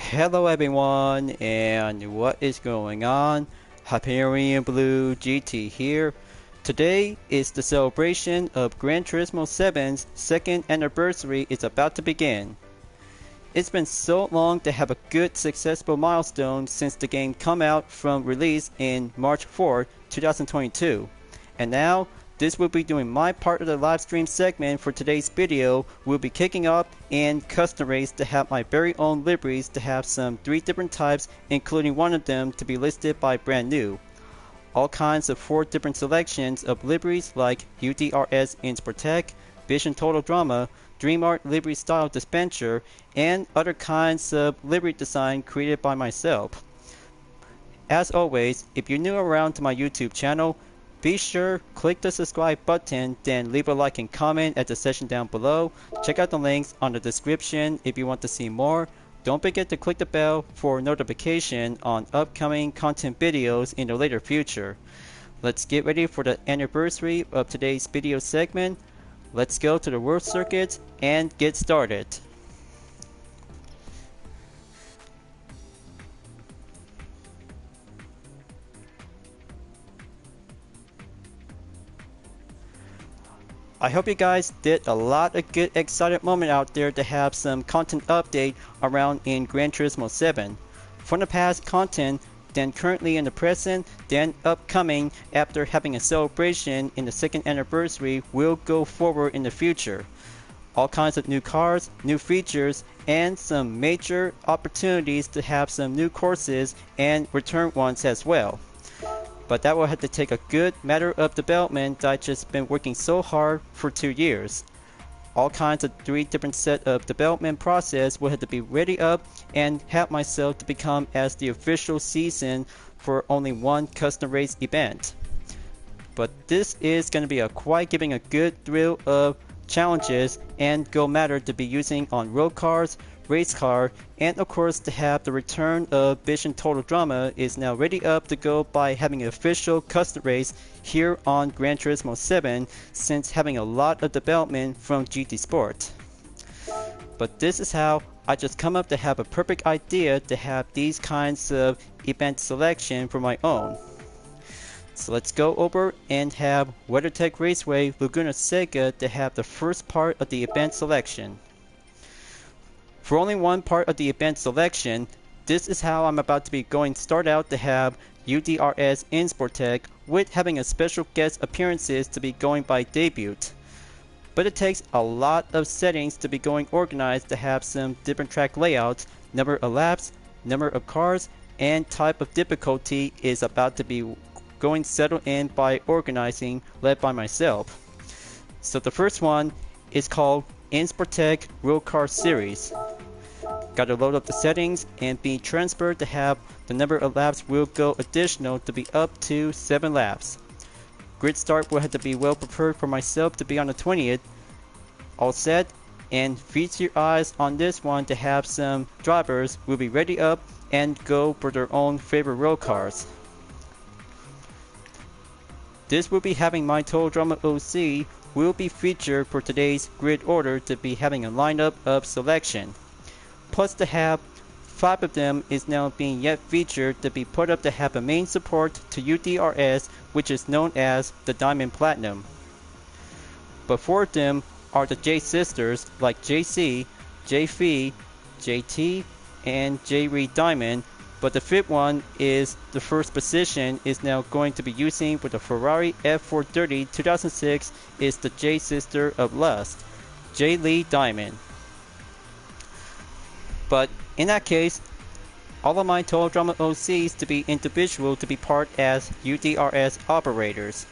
Hello everyone, and what is going on? Hyperion-Blue-GT here. Today is the celebration of Gran Turismo 7's second anniversary is about to begin. It's been so long to have a good successful milestone since the game come out from release in March 4, 2022. And now, this will be doing my part of the live stream segment for today's video. We'll be kicking up in custom race to have my very own liveries to have some 3 different types, including one of them to be listed by brand new. All kinds of 4 different selections of liveries like UDRS Insportec, Vision Total Drama, Dream Art livery style dispenser, and other kinds of livery design created by myself. As always, if you're new around to my YouTube channel, be sure click the subscribe button, then leave a like and comment at the section down below. Check out the links on the description if you want to see more. Don't forget to click the bell for notification on upcoming content videos in the later future. Let's get ready for the anniversary of today's video segment. Let's go to the World Circuit and get started. I hope you guys did a lot of good excited moment out there to have some content update around in Gran Turismo 7. From the past content, then currently in the present, then upcoming after having a celebration in the second anniversary will go forward in the future. All kinds of new cars, new features, and some major opportunities to have some new courses and return ones as well. But that will have to take a good matter of development that I've just been working so hard for 2 years. All kinds of 3 different set of development process will have to be ready up and have myself to become as the official season for only one custom race event. But this is going to be quite giving a good thrill of challenges and go matter to be using on road cars, race car, and of course to have the return of Vision Total Drama is now ready up to go by having an official custom race here on Gran Turismo 7 since having a lot of development from GT Sport. But this is how I just come up to have a perfect idea to have these kinds of event selection for my own. So let's go over and have WeatherTech Raceway Laguna Seca to have the first part of the event selection. For only one part of the event selection, this is how I'm about to be going start out to have UDRS Insportec with having a special guest appearances to be going by debut. But it takes a lot of settings to be going organized to have some different track layouts, number of laps, number of cars, and type of difficulty is about to be going settled in by organizing led by myself. So the first one is called Insportec Road Car Series. Gotta load up the settings and be transferred to have the number of laps will go additional to be up to 7 laps. Grid start will have to be well prepared for myself to be on the 20th. All set, and feast your eyes on this one to have some drivers will be ready up and go for their own favorite road cars. This will be having my Total Drama OC will be featured for today's grid order to be having a lineup of selection. Plus to have 5 of them is now being yet featured to be put up to have a main support to UDRS, which is known as the Diamond Platinum. But 4 of them are the J sisters like JC, JF, JT, and J Reed Diamond. But the 5th one is the first position is now going to be using for the Ferrari F430 2006 is the J sister of Lust, J Lee Diamond. But in that case, all of my Total Drama OCs to be individual to be part as UDRS operators.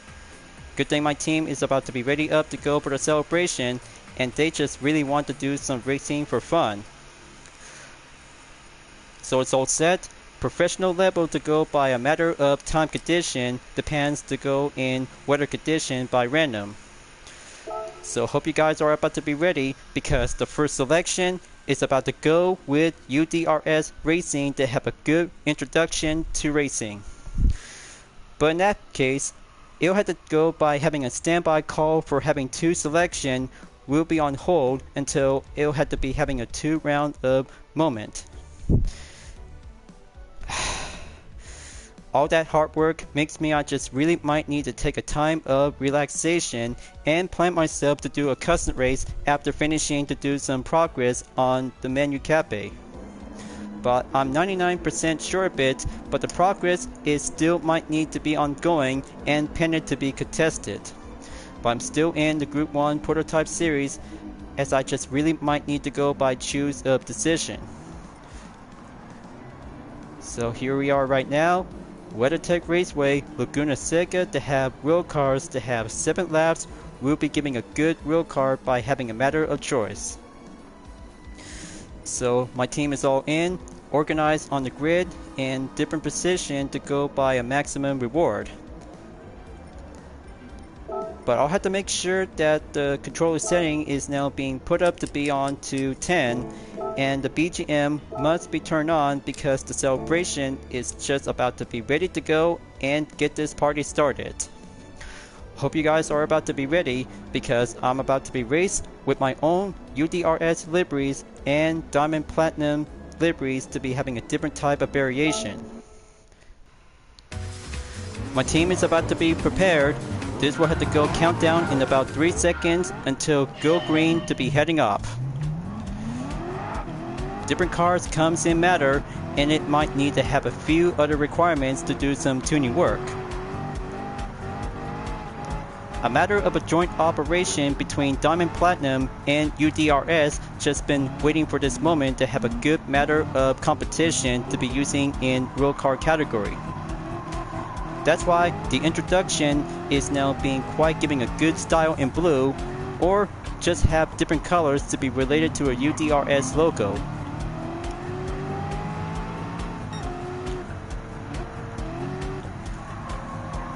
Good thing my team is about to be ready up to go for the celebration and they just really want to do some racing for fun. So it's all set. Professional level to go by a matter of time condition depends to go in weather condition by random. So hope you guys are about to be ready because the first selection is about to go with UDRS Racing to have a good introduction to racing. But in that case, it'll have to go by having a standby call for having 2 selection will be on hold until it'll have to be having a 2 round of moment. All that hard work makes me I just really might need to take a time of relaxation and plan myself to do a custom race after finishing to do some progress on the menu cafe. But I'm 99% sure of it, but the progress is still might need to be ongoing and pending to be contested. But I'm still in the Group 1 prototype series, as I just really might need to go by choose of decision. So here we are right now. WeatherTech Raceway, Laguna Seca to have real cars to have 7 laps. We'll be giving a good real car by having a matter of choice. So my team is all in, organized on the grid, in different position to go by a maximum reward. But I'll have to make sure that the controller setting is now being put up to be on to 10, and the BGM must be turned on because the celebration is just about to be ready to go and get this party started. Hope you guys are about to be ready because I'm about to be raced with my own UDRS liveries and Diamond Platinum liveries to be having a different type of variation. My team is about to be prepared. This will have to go countdown in about 3 seconds until go green to be heading up. Different cars comes in matter, and it might need to have a few other requirements to do some tuning work. A matter of a joint operation between Diamond Platinum and UDRS, just been waiting for this moment to have a good matter of competition to be using in real car category. That's why the introduction is now being quite giving a good style in blue, or just have different colors to be related to a UDRS logo.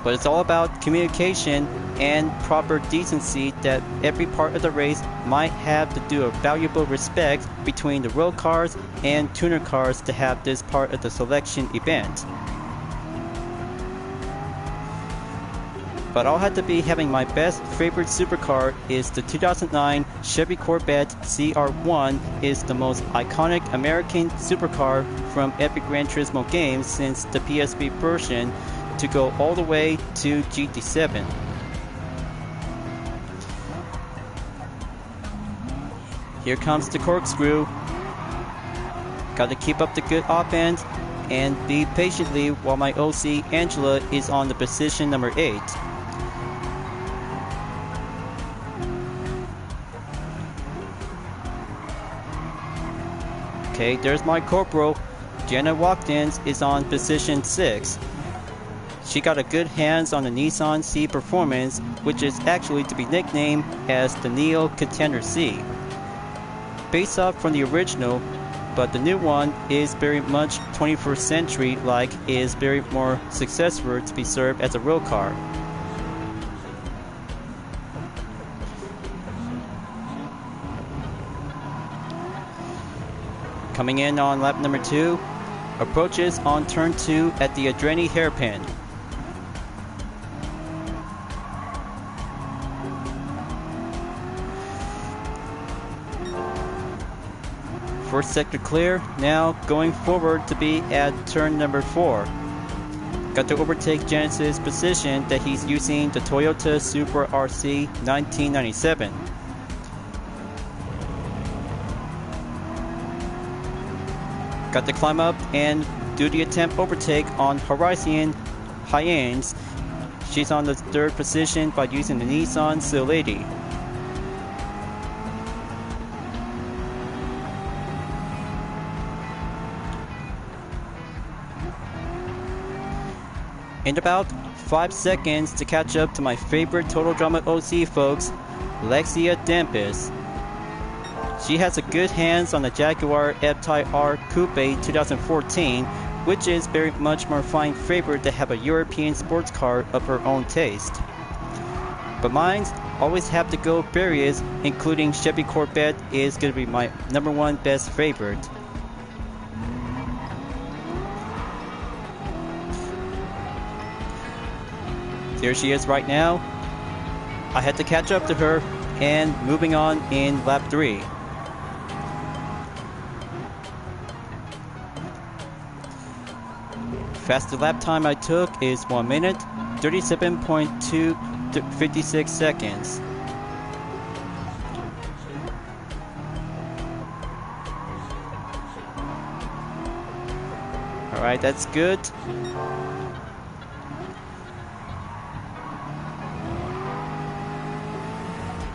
But it's all about communication and proper decency that every part of the race might have to do a valuable respect between the road cars and tuner cars to have this part of the selection event. But I'll have to be having my best favorite supercar is the 2009 Chevy Corvette CR1 is the most iconic American supercar from every Gran Turismo game since the PSP version to go all the way to GT7. Here comes the corkscrew. Got to keep up the good offense and be patiently while my OC Angela is on the position number 8. Okay, there's my corporal. Jenna Watkins is on position 6. She got a good hands on the Nissan C Performance, which is actually to be nicknamed as the Neo Contender C. Based off from the original, but the new one is very much 21st century like, is very more successful to be served as a road car. Coming in on lap number 2, approaches on turn 2 at the Adreni hairpin. First sector clear, now going forward to be at turn number 4. Got to overtake Genesis' position that he's using the Toyota Supra RC 1997. Got to climb up and do the attempt overtake on Horizon Hyenes. She's on the 3rd position by using the Nissan Seal Lady. In about 5 seconds to catch up to my favorite Total Drama OC folks, Lexia Dempis. She has a good hands on the Jaguar F-Type R Coupe 2014, which is very much more fine favorite to have a European sports car of her own taste. But mine's always have to go various, including Chevy Corvette is going to be my number 1 best favorite. There she is right now. I had to catch up to her, and moving on in lap 3. Fastest lap time I took is 1 minute, 37.256 seconds. Alright, that's good.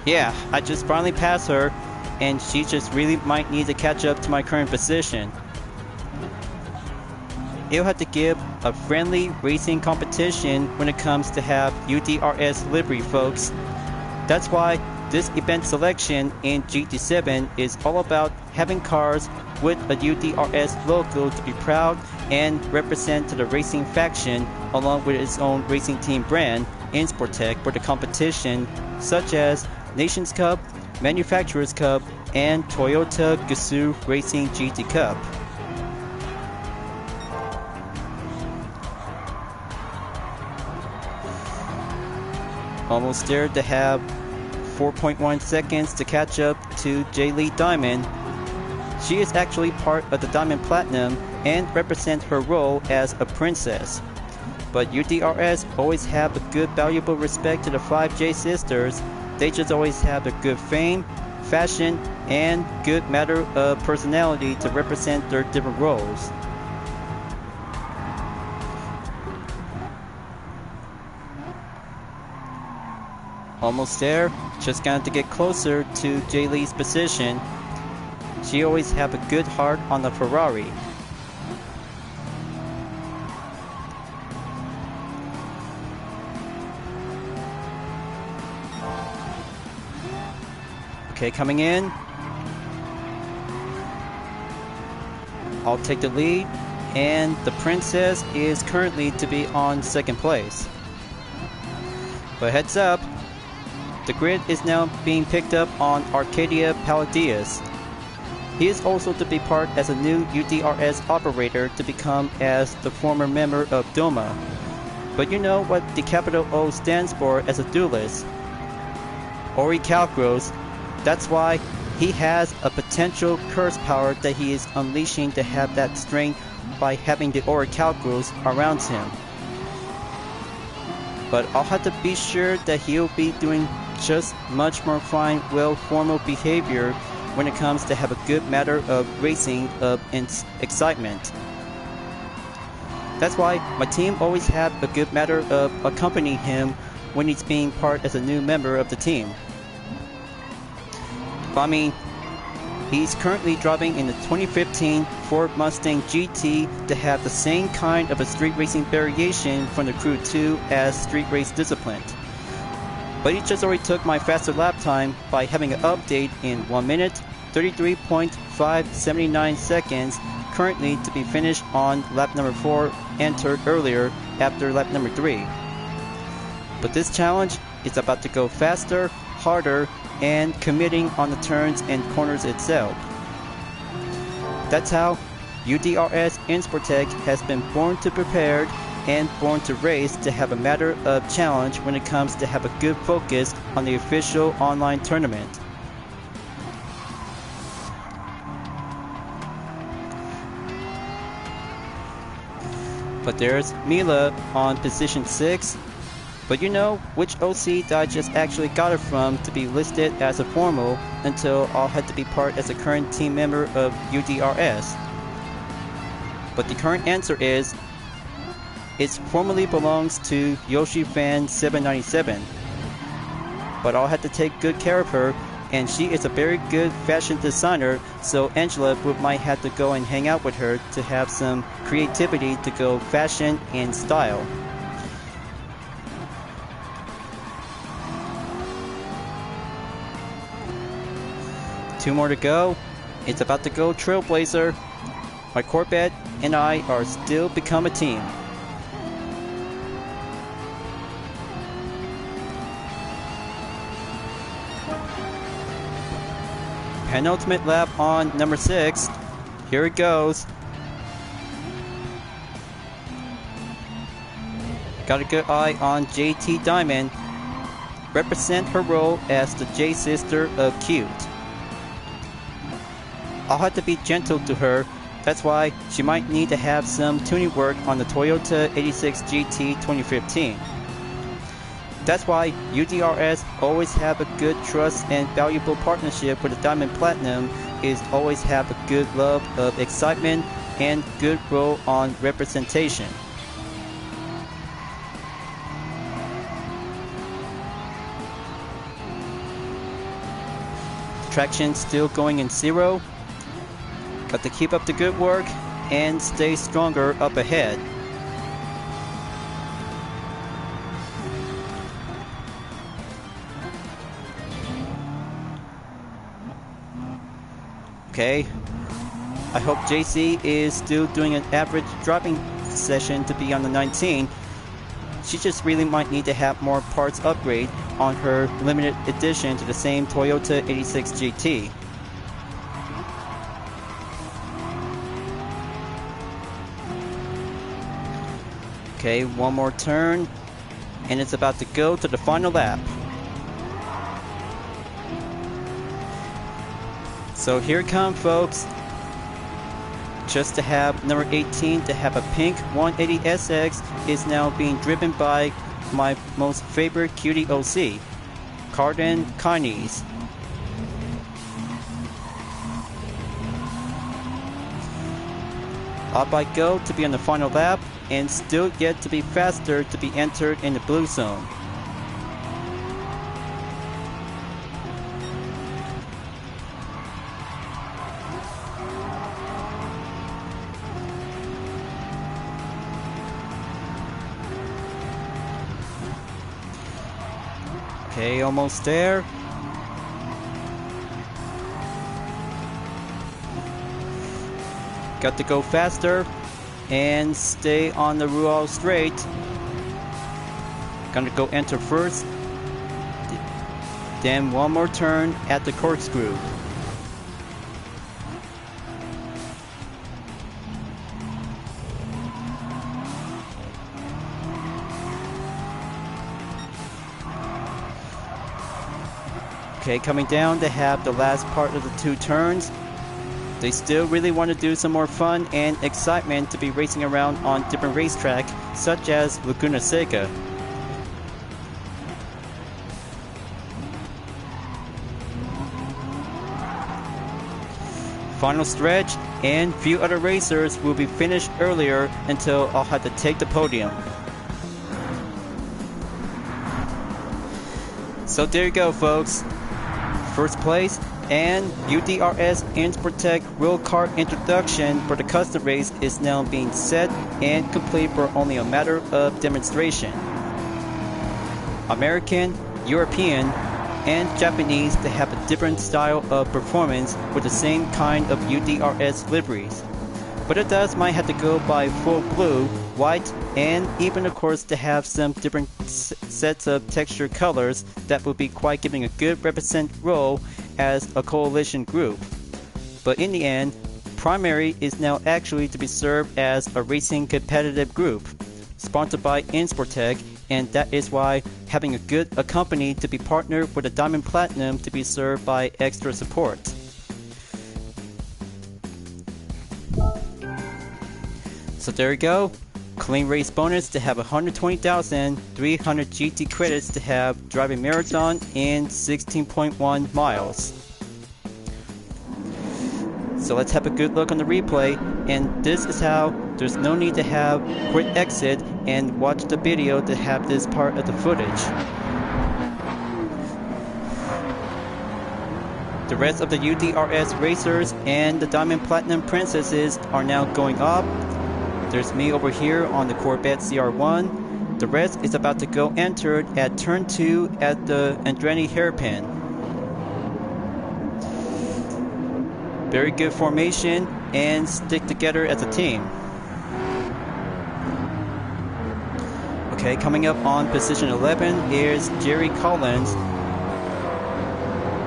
Yeah, I just finally passed her, and she just really might need to catch up to my current position. It'll have to give a friendly racing competition when it comes to have UDRS livery, folks. That's why this event selection in GT7 is all about having cars with a UDRS logo to be proud and represent to the racing faction along with its own racing team brand, Insportec, for the competition such as Nations Cup, Manufacturers Cup, and Toyota Gazoo Racing GT Cup. Almost there to have 4.1 seconds to catch up to J. Lee Diamond. She is actually part of the Diamond Platinum and represents her role as a princess. But UDRS always have a good valuable respect to the 5J sisters. They just always have a good fame, fashion, and good matter of personality to represent their different roles. Almost there, just got to get closer to J. Lee's position. She always have a good heart on the Ferrari. Okay, coming in. I'll take the lead, and the princess is currently to be on second place. But heads up, the grid is now being picked up on Arcadia Palladius. He is also to be part as a new UDRS operator to become as the former member of DOMA. But you know what the capital O stands for as a duelist. Ori Kalkros. That's why he has a potential curse power that he is unleashing to have that strength by having the Ori Kalkros around him. But I'll have to be sure that he'll be doing just much more fine, well formal behavior when it comes to have a good matter of racing of excitement. That's why my team always have a good matter of accompanying him when he's being part as a new member of the team. I mean, he's currently driving in the 2015 Ford Mustang GT to have the same kind of a street racing variation from the Crew 2 as street race discipline. But he just already took my faster lap time by having an update in 1 minute, 33.579 seconds, currently to be finished on lap number 4, entered earlier after lap number 3. But this challenge is about to go faster, harder, and committing on the turns and corners itself. That's how UDRS Insportec has been born to prepare and born to race to have a matter of challenge when it comes to have a good focus on the official online tournament. But there's Mila on position 6. But you know which OC that I just actually got it from to be listed as a formal until I'll have to be part as a current team member of UDRS. But the current answer is, it formally belongs to YoshiFan797. But I'll have to take good care of her, and she is a very good fashion designer, so Angela might have to go and hang out with her to have some creativity to go fashion and style. Two more to go. It's about to go Trailblazer. My Corvette and I are still become a team. Penultimate lap on number 6. Here it goes. Got a good eye on JT Diamond. Represent her role as the J sister of Cute. I'll have to be gentle to her That's why she might need to have some tuning work on the Toyota 86 GT 2015. That's why UDRS always have a good trust and valuable partnership with the Diamond Platinum, is always have a good love of excitement and good role on representation. Traction still going in 0. Got to keep up the good work and stay stronger up ahead. Okay, I hope JC is still doing an average driving session to be on the 19. She just really might need to have more parts upgrade on her limited edition to the same Toyota 86 GT. Okay, one more turn, and it's about to go to the final lap. So here it comes, folks. Just to have number 18 to have a pink 180SX is now being driven by my most favorite cutie OC, Carden Kines. Up I go to be on the final lap, and still yet to be faster to be entered in the blue zone. Okay, almost there. Got to go faster and stay on the Rural straight. Gonna go enter first, then one more turn at the corkscrew. Okay, coming down to have the last part of the 2 turns. They still really want to do some more fun and excitement to be racing around on different racetracks, such as Laguna Seca. Final stretch, and few other racers will be finished earlier until I'll have to take the podium. So there you go, folks. First place and UDRS Insportec Real Car introduction for the custom race is now being set and complete for only a matter of demonstration. American, European, and Japanese to have a different style of performance with the same kind of UDRS liveries. But it does might have to go by full blue, white, and even of course to have some different sets of texture colors that will be quite giving a good represent role as a coalition group. But in the end, primary is now actually to be served as a racing competitive group, sponsored by Insportec, and that is why having a company to be partnered with a Diamond Platinum to be served by extra support. So there you go. Clean race bonus to have 120,300 GT credits to have driving marathon in 16.1 miles. So let's have a good look on the replay, and this is how there's no need to have quick exit and watch the video to have this part of the footage. The rest of the UDRS racers and the Diamond Platinum princesses are now going up. There's me over here on the Corvette CR1. The rest is about to go entered at turn 2 at the Andretti hairpin. Very good formation and stick together as a team. Okay, coming up on position 11 is Jerry Collins.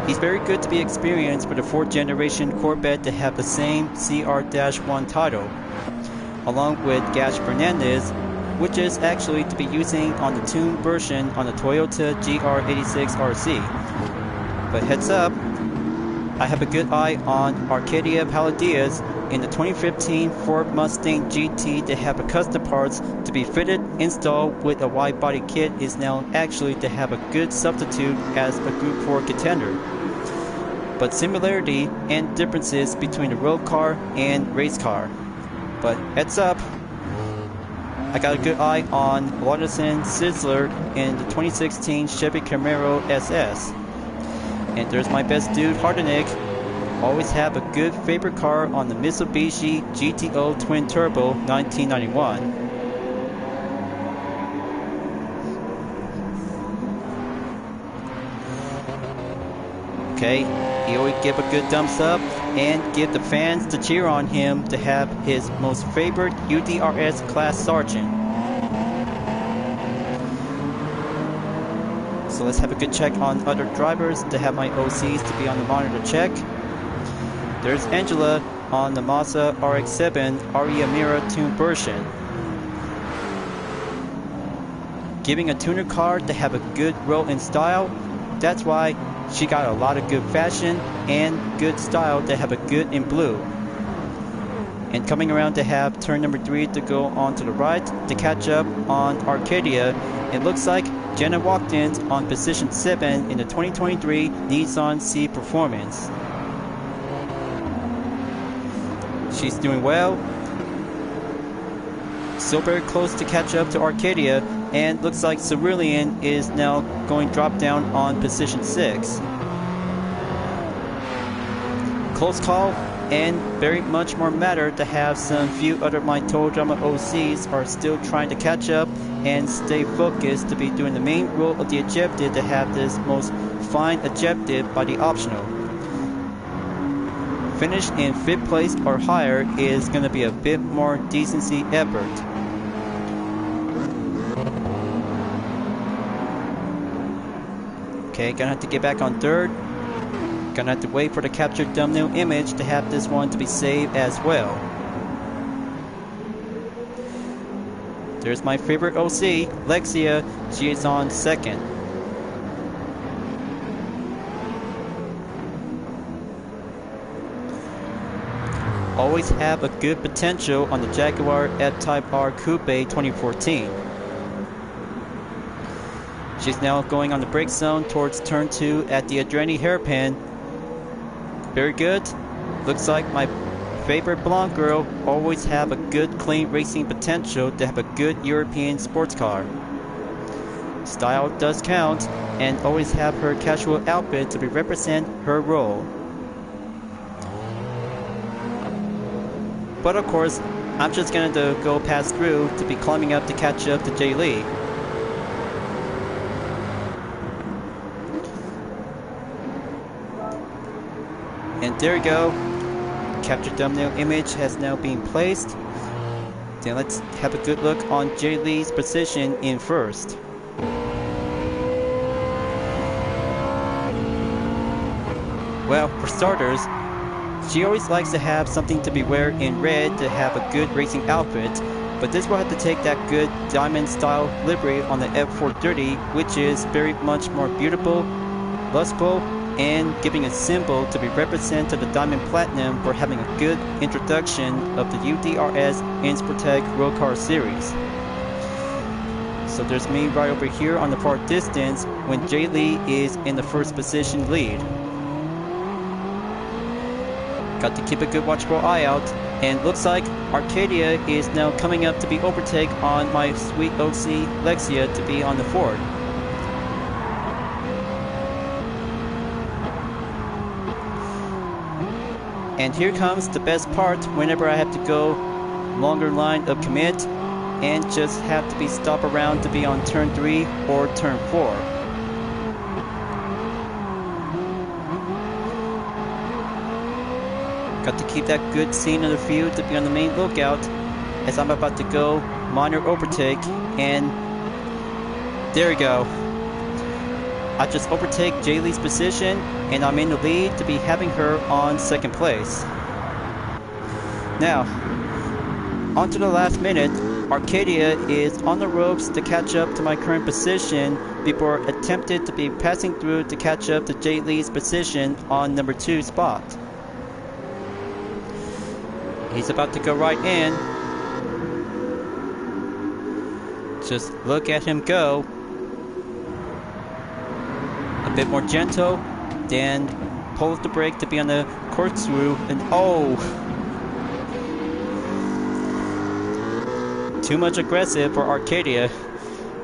He's very good to be experienced for the 4th generation Corvette to have the same CR-1 title, along with Gash Fernandez, which is actually to be using on the tuned version on the Toyota GR86 RC. But heads up, I have a good eye on Arcadia Paladias, in the 2015 Ford Mustang GT to have a custom parts to be fitted, installed with a wide body kit is now actually to have a good substitute as a Group 4 contender. But similarity and differences between a road car and race car. But heads up, I got a good eye on Watterson Sizzler in the 2016 Chevy Camaro SS. And there's my best dude, Hardenik. Always have a good favorite car on the Mitsubishi GTO Twin Turbo 1991. Okay, he always give a good thumbs up and give the fans to cheer on him to have his most favorite UDRS class sergeant. So let's have a good check on other drivers to have my OCs to be on the monitor check. There's Angela on the Mazda RX-7 RE Amira tuned version. Giving a tuner car to have a good roll in style, that's why she got a lot of good fashion and good style to have a good in blue. And coming around to have turn number 3 to go on to the right to catch up on Arcadia, it looks like Jenna walked in on position 7 in the 2023 Nissan C Performance. She's doing well. Still very close to catch up to Arcadia, and looks like Cerulean is now going drop down on position 6. Close call, and very much more matter to have some few other my Total Drama OCs are still trying to catch up and stay focused to be doing the main role of the objective to have this most fine objective by the optional. Finish in 5th place or higher is going to be a bit more decency effort. Okay, gonna have to get back on 3rd. Gonna have to wait for the captured thumbnail image to have this one to be saved as well. There's my favorite OC, Lexia. She is on 2nd. Always have a good potential on the Jaguar F-Type R Coupe 2014. She's now going on the brake zone towards turn 2 at the Adreni hairpin. Very good. Looks like my favorite blonde girl always have a good clean racing potential to have a good European sports car. Style does count, and always have her casual outfit to represent her role. But of course, I'm just going to go pass through to be climbing up to catch up to Jay Lee. And there we go. Capture thumbnail image has now been placed. Then let's have a good look on Jay Lee's position in 1st. Well, for starters, she always likes to have something to be wear in red to have a good racing outfit, but this will have to take that good diamond style livery on the F430, which is very much more beautiful, lustful, and giving a symbol to be represented to the Diamond Platinum for having a good introduction of the UDRS Insportec Road Car Series. So there's me right over here on the far distance when Jay Lee is in the 1st position lead. Got to keep a good watchful eye out, and looks like Arcadia is now coming up to be overtake on my sweet OC Lexia to be on the 4th. And here comes the best part whenever I have to go longer line of commit and just have to be stop around to be on turn 3 or turn 4. Got to keep that good scene of the field to be on the main lookout as I'm about to go minor overtake, and there we go. I just overtake Jay Lee's position, and I'm in the lead to be having her on 2nd place. Now, on to the last minute. Arcadia is on the ropes to catch up to my current position before attempted to be passing through to catch up to Jay Lee's position on number 2 spot. He's about to go right in. Just look at him go. A bit more gentle, then pulls the brake to be on the corkscrew, and oh! Too much aggressive for Arcadia.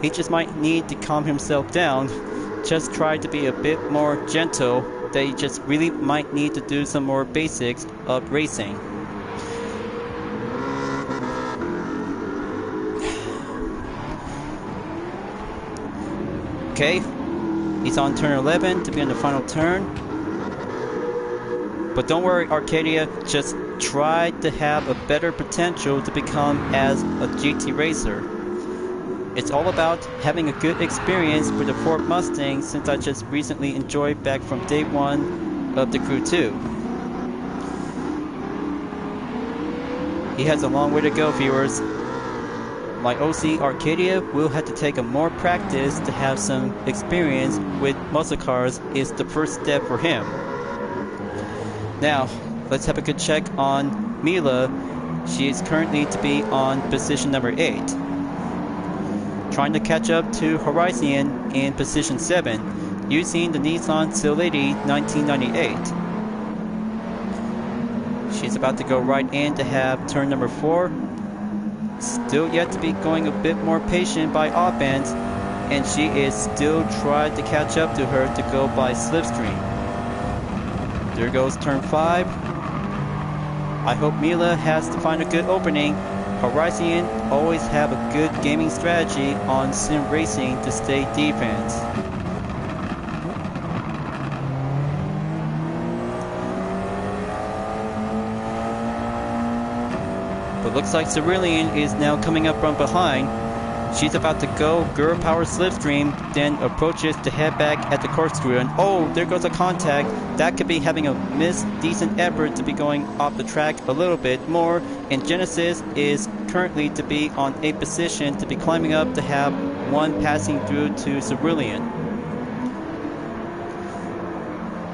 He just might need to calm himself down. Just try to be a bit more gentle. They just really might need to do some more basics of racing. Okay, he's on turn 11 to be on the final turn. But don't worry, Arcadia, just try to have a better potential to become as a GT racer. It's all about having a good experience with the Ford Mustang, since I just recently enjoyed back from day one of the Crew 2. He has a long way to go, viewers. My OC Arcadia will have to take a more practice to have some experience with muscle cars is the first step for him. Now, let's have a good check on Mila. She is currently to be on position number 8. Trying to catch up to Horizon in position 7, using the Nissan Silady 1998. She's about to go right in to have turn number 4. Still yet to be going a bit more patient by offense, and she is still trying to catch up to her to go by slipstream. There goes turn 5. I hope Mila has to find a good opening. Horizon always have a good gaming strategy on sim racing to stay defense. But looks like Cerulean is now coming up from behind. She's about to go girl power slipstream, then approaches to head back at the corkscrew, and oh, there goes a contact. That could be having a missed decent effort to be going off the track a little bit more, and Genesis is currently to be on a position to be climbing up to have one passing through to Cerulean.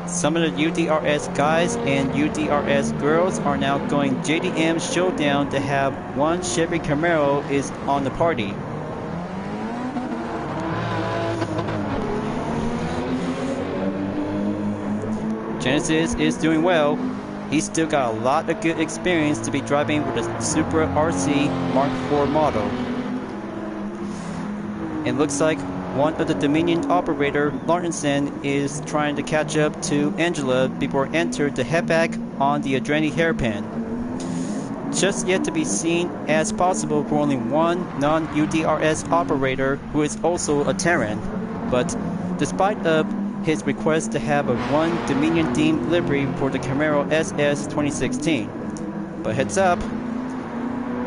Some of the UDRS guys and UDRS girls are now going JDM showdown to have one Chevy Camaro is on the party. Genesis is doing well. He's still got a lot of good experience to be driving with a Supra RC Mark IV model. It looks like one of the Dominion operator, Lawrenson, is trying to catch up to Angela before enter to head back on the Adreni hairpin. Just yet to be seen as possible for only one non-UDRS operator who is also a Terran. But despite his request to have a one Dominion themed livery for the Camaro SS 2016. But heads up,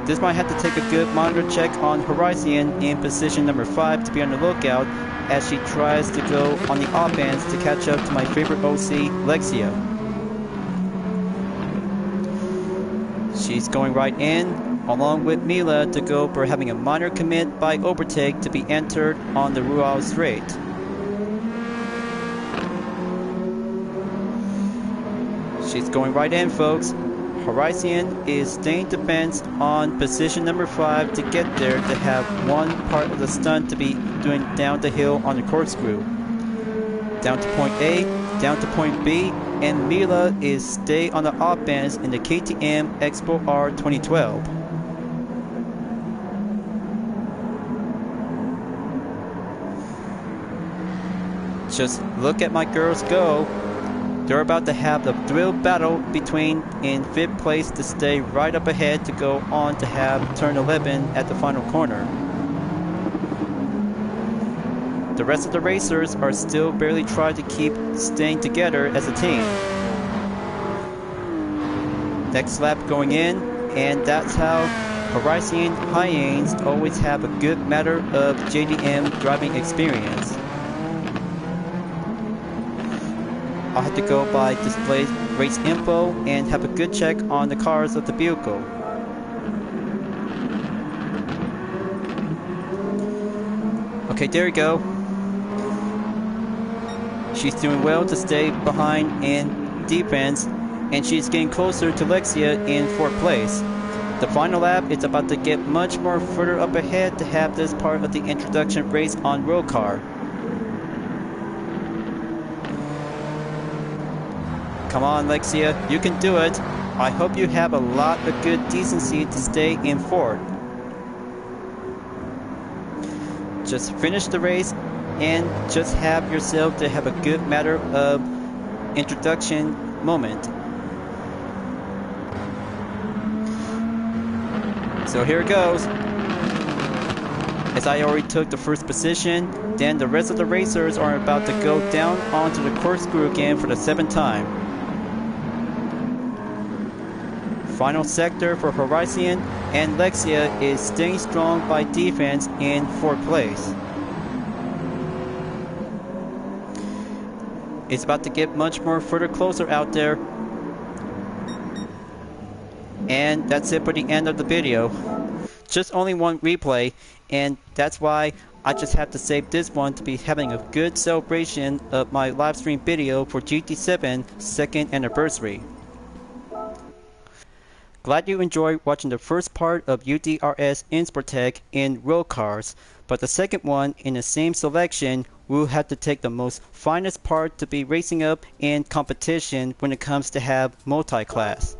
this might have to take a good monitor check on Horizon in position number 5 to be on the lookout as she tries to go on the offense to catch up to my favorite OC, Lexia. She's going right in, along with Mila, to go for having a minor commit by overtake to be entered on the Ruau Straight. She's going right in, folks. Horizon is staying defense on position number 5 to get there to have one part of the stunt to be doing down the hill on the corkscrew. Down to point A, down to point B, and Mila is stay on the offense in the KTM Expo R 2012. Just look at my girls go. They're about to have the thrill battle between in 5th place to stay right up ahead to go on to have turn 11 at the final corner. The rest of the racers are still barely trying to keep staying together as a team. Next lap going in, and that's how Horizon Hyenas always have a good matter of JDM driving experience. I'll have to go by display race info and have a good check on the cars of the vehicle. Okay, there you go. She's doing well to stay behind in defense. and she's getting closer to Lexia in 4th place. The final lap is about to get much more further up ahead to have this part of the introduction race on road car. Come on, Lexia, you can do it. I hope you have a lot of good decency to stay in 4th. Just finish the race and just have yourself to have a good matter of introduction moment. So here it goes. As I already took the 1st position, then the rest of the racers are about to go down onto the corkscrew again for the 7th time. Final sector for Hyperion, and Lexia is staying strong by defense in 4th place. It's about to get much more further closer out there. And that's it for the end of the video. Just only one replay, and that's why I just have to save this one to be having a good celebration of my live stream video for GT7 2nd anniversary. Glad you enjoyed watching the first part of UDRS Insportec in road cars, but the second one in the same selection will have to take the most finest part to be racing up in competition when it comes to have multi-class.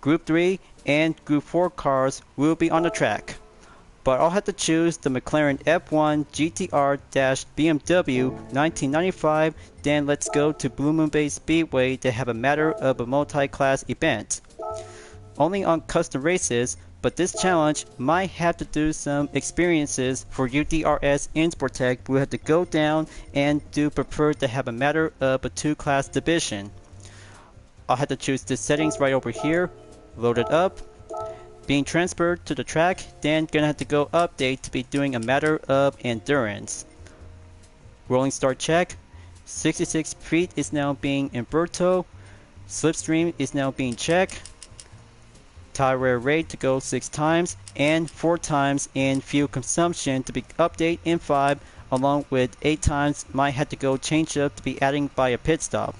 Group 3 and Group 4 cars will be on the track, but I'll have to choose the McLaren F1 GTR-BMW 1995, then let's go to Blue Moon Bay Speedway to have a matter of a multi-class event. Only on custom races, but this challenge might have to do some experiences for UDRS Insportec. We'll have to go down and do prefer to have a matter of a 2-class division. I'll have to choose the settings right over here, load it up, being transferred to the track, then gonna have to go update to be doing a matter of endurance. Rolling start check, 66 feet is now being Umberto, slipstream is now being checked, tire wear rate to go 6 times, and 4 times in fuel consumption to be update in 5, along with 8 times might have to go change up to be adding by a pit stop.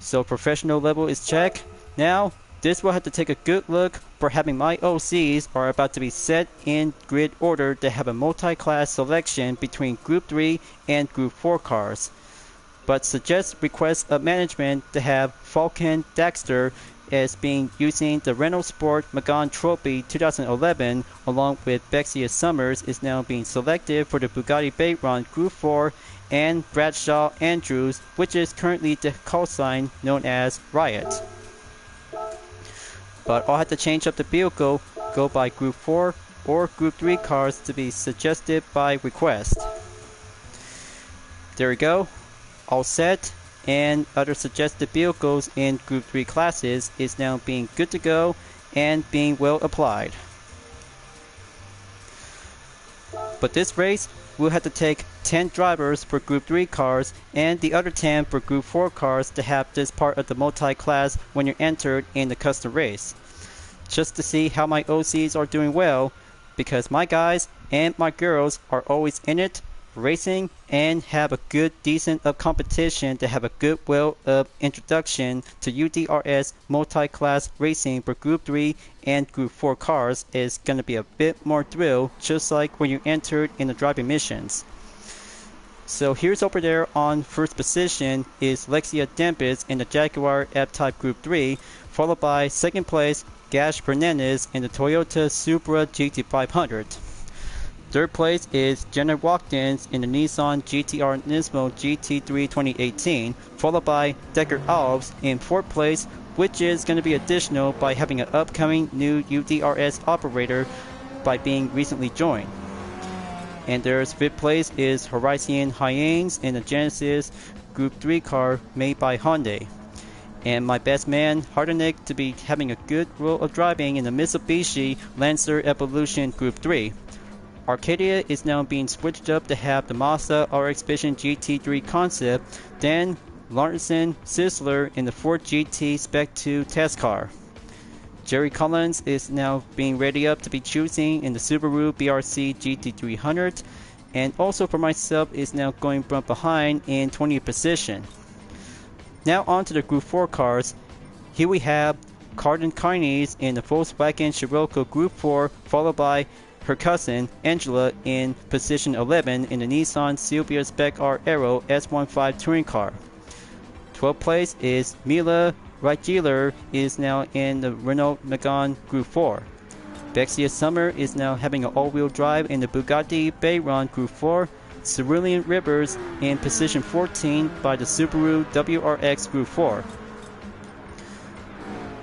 So professional level is checked. Now this will have to take a good look for having my OCs are about to be set in grid order to have a multi-class selection between Group 3 and Group 4 cars. But suggest request of management to have Falcon Daxter as being using the Renault Sport Magan Trophy 2011 along with Bexia Summers is now being selected for the Bugatti Veyron Group 4 and Bradshaw Andrews, which is currently the call sign known as Riot. But I'll have to change up the vehicle, go by Group 4 or Group 3 cars to be suggested by request. There we go, all set, and other suggested vehicles in Group 3 classes is now being good to go and being well applied. But this race will have to take 10 drivers for Group 3 cars and the other 10 for Group 4 cars to have this part of the multi-class when you're entered in the custom race. Just to see how my OCs are doing well, because my guys and my girls are always in it, racing, and have a good decent of competition to have a good well of introduction to UDRS multi-class racing for Group 3 and Group 4 cars is going to be a bit more thrill, just like when you entered in the driving missions. So here's over there on first position is Lexia Dempis in the Jaguar F-Type Group 3, followed by second place Gash Fernandez in the Toyota Supra GT500. Third place is Jenna Watkins in the Nissan GTR Nismo GT3 2018, followed by Decker Alves in fourth place, which is going to be additional by having an upcoming new UDRS operator by being recently joined. And there's fifth place is Horizon Hyenes in the Genesis Group 3 car made by Hyundai. And my best man, Hardenik, to be having a good role of driving in the Mitsubishi Lancer Evolution Group 3. Arcadia is now being switched up to have the Mazda RX Vision GT3 concept, then Larson Sizzler in the Ford GT Spec 2 test car. Jerry Collins is now being ready up to be choosing in the Subaru BRZ GT300, and also for myself is now going from behind in 20th position. Now on to the Group 4 cars. Here we have Carden Carnes in the Volkswagen Scirocco Group 4, followed by her cousin Angela in position 11 in the Nissan Silvia Spec R Aero S15 touring car. 12th place is Mila Reichler is now in the Renault Megane Group 4. Bexia Summer is now having an all-wheel drive in the Bugatti Veyron Group 4. Cerulean Rivers in position 14 by the Subaru WRX Group 4.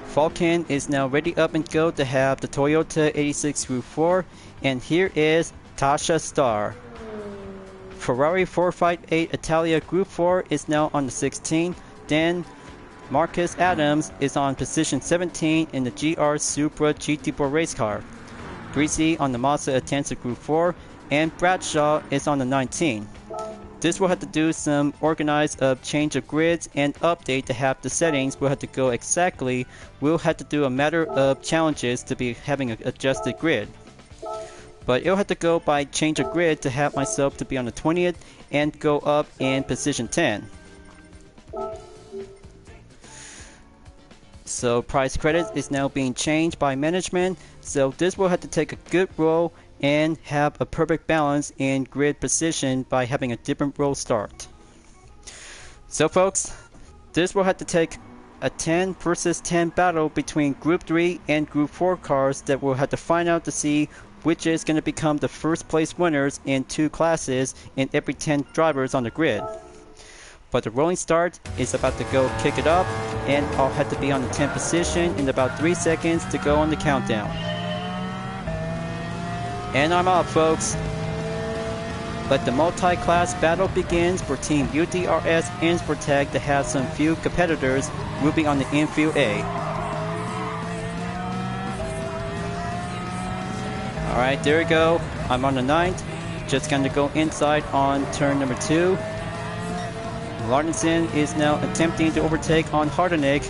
Falcon is now ready up and go to have the Toyota 86 Group 4, and here is Tasha Starr. Ferrari 458 Italia Group 4 is now on the 16th. Then Marcus Adams is on position 17 in the GR Supra GT4 race car. Greasy on the Mazda Atenza Group 4, and Bradshaw is on the 19th. This will have to do some organized change of grids and update to have the settings will have to go exactly. We'll have to do a matter of challenges to be having an adjusted grid. But it'll have to go by change of grid to have myself to be on the 20th and go up in position 10. So price credits is now being changed by management. So this will have to take a good roll and have a perfect balance in grid position by having a different roll start. So folks, this will have to take a 10 versus 10 battle between Group 3 and Group 4 cars that we'll have to find out to see which is going to become the first place winners in 2 classes in every 10 drivers on the grid. But the rolling start is about to go kick it up, and I'll have to be on the 10th position in about 3 seconds to go on the countdown. And I'm up, folks. Let the multi-class battle begins for Team UDRS Insportec to have some few competitors moving on the infield A. Alright, there we go. I'm on the 9th. Just going to go inside on turn number 2. Lartenson is now attempting to overtake on Hardenig.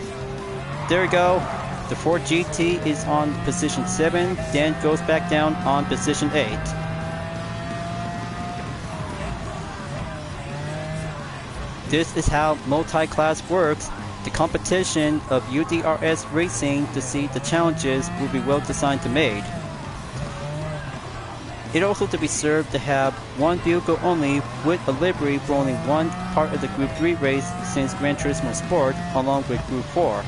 There we go. The Ford GT is on position 7, then goes back down on position 8. This is how multi-class works. The competition of UDRS racing to see the challenges will be well designed to made. It also to be served to have one vehicle only with a livery for only one part of the Group 3 race since Gran Turismo Sport along with Group 4.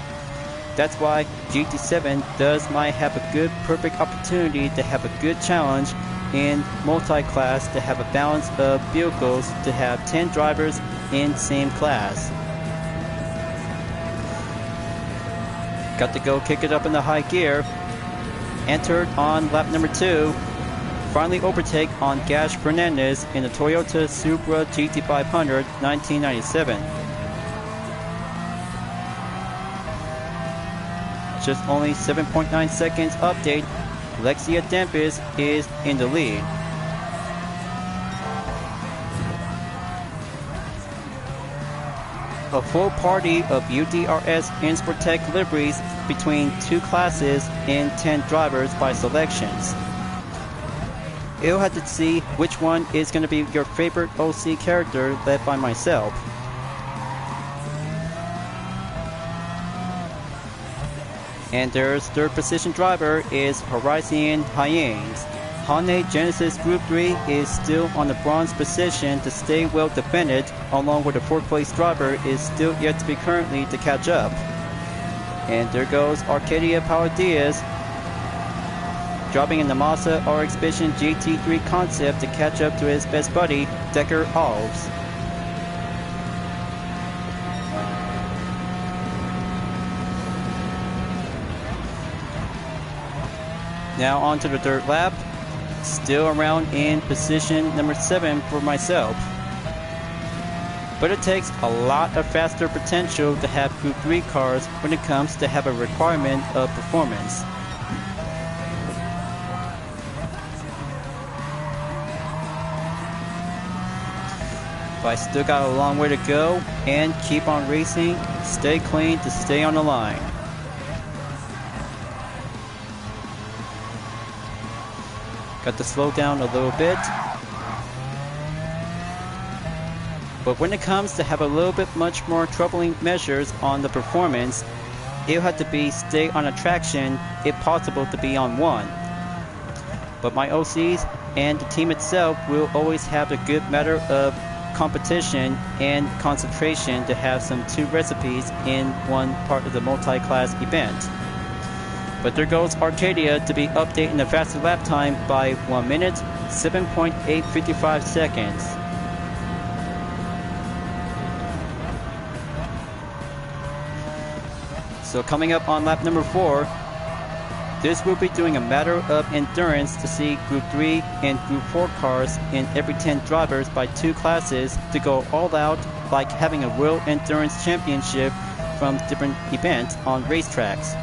That's why GT7 might have a good perfect opportunity to have a good challenge in multi-class to have a balance of vehicles to have 10 drivers in same class. Got to go kick it up in the high gear. Entered on lap number 2. Finally overtake on Gash Fernandez in the Toyota Supra GT500 1997. Just only 7.9 seconds update, Lexia Dempis is in the lead. A full party of UDRS Insportec liveries between 2 classes and 10 drivers by selections. You'll have to see which one is going to be your favorite OC character led by myself. And their 3rd position driver is Horizon Hyenes. Hyundai Genesis Group 3 is still on the bronze position to stay well defended, along with the 4th place driver is still yet to be currently to catch up. And there goes Arcadia Power Diaz, dropping in the Mazda RX Vision GT3 concept to catch up to his best buddy, Decker Alves. Now on to the 3rd lap. Still around in position number 7 for myself. But it takes a lot of faster potential to have Group 3 cars when it comes to have a requirement of performance. But I still got a long way to go and keep on racing, stay clean to stay on the line. Got to slow down a little bit. But when it comes to have a little bit much more troubling measures on the performance, it'll have to be stay on a traction if possible to be on one. But my OCs and the team itself will always have a good matter of competition and concentration to have some two recipes in one part of the multi-class event. But there goes Arcadia to be updating the fastest lap time by 1 minute, 7.855 seconds. So coming up on lap number 4, this will be doing a matter of endurance to see Group 3 and Group 4 cars in every 10 drivers by 2 classes to go all out like having a World Endurance Championship from different events on racetracks.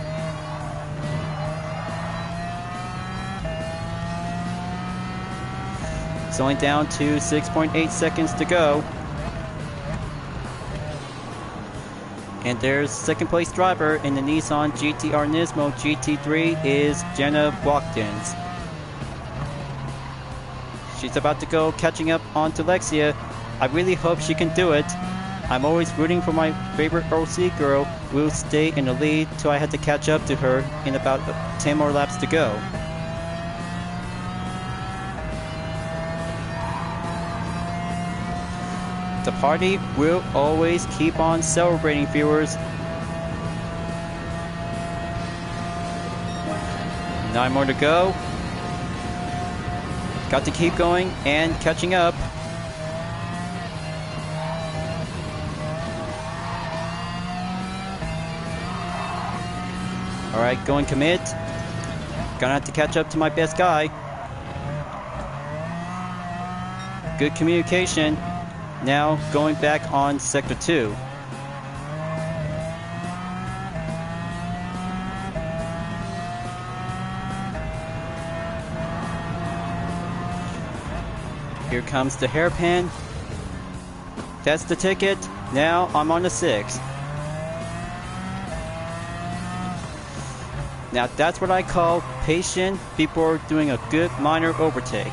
It's only down to 6.8 seconds to go. And there's second place driver in the Nissan GT-R Nismo GT3 is Jenna Watkins. She's about to go catching up onto Lexia. I really hope she can do it. I'm always rooting for my favorite OC girl who will stay in the lead till I have to catch up to her in about 10 more laps to go. The party will always keep on celebrating, viewers. 9 more to go. Got to keep going and catching up. Alright, going commit. Gonna have to catch up to my best guy. Good communication. Now going back on Sector 2. Here comes the hairpin. That's the ticket. Now I'm on the 6. Now that's what I call patient before doing a good minor overtake.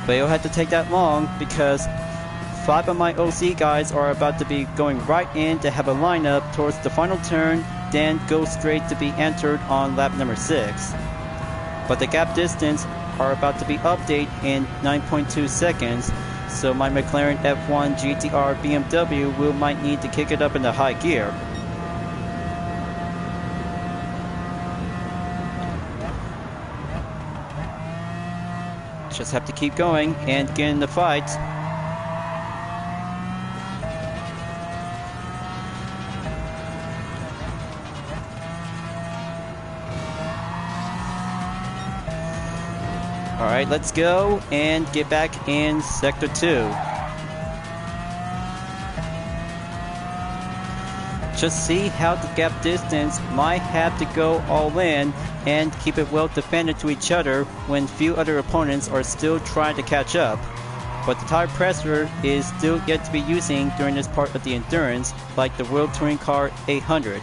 But it'll have to take that long because 5 of my OC guys are about to be going right in to have a lineup towards the final turn, then go straight to be entered on lap number 6. But the gap distance are about to be updated in 9.2 seconds, so my McLaren F1 GT-R BMW will might need to kick it up into high gear. Just have to keep going and get in the fight. Alright, let's go and get back in Sector 2. Just see how the gap distance might have to go all in and keep it well defended to each other when few other opponents are still trying to catch up. But the tire pressure is still yet to be using during this part of the endurance, like the World Touring Car 800.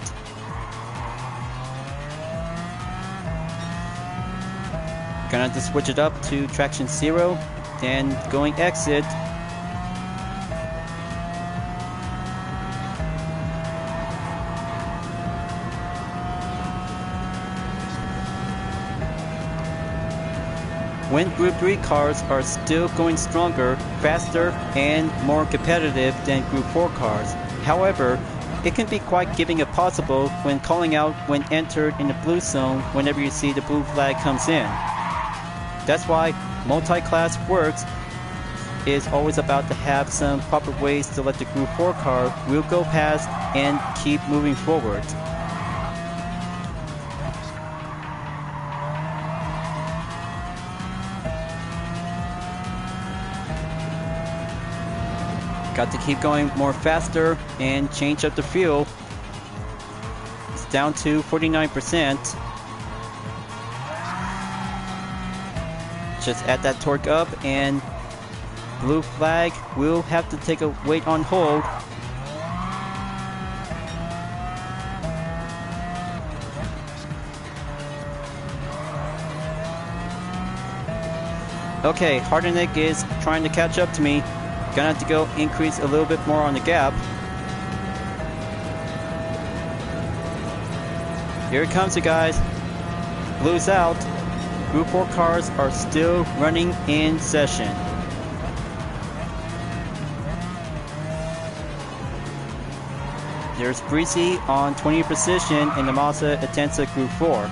Gonna have to switch it up to traction 0, then going exit. When Group 3 cars are still going stronger, faster, and more competitive than Group 4 cars. However, it can be quite giving it possible when calling out when entered in the blue zone whenever you see the blue flag comes in. That's why multi-class works is always about to have some proper ways to let the Group 4 car will go past and keep moving forward. Got to keep going more faster and change up the fuel. It's down to 49%. Just add that torque up and blue flag will have to take a wait on hold. Okay, Hardenig is trying to catch up to me. Gonna have to go increase a little bit more on the gap. Here it comes, you guys. Blue's out. Group 4 cars are still running in session. There's Breezy on 20th position in the Mazda Atenza Group 4.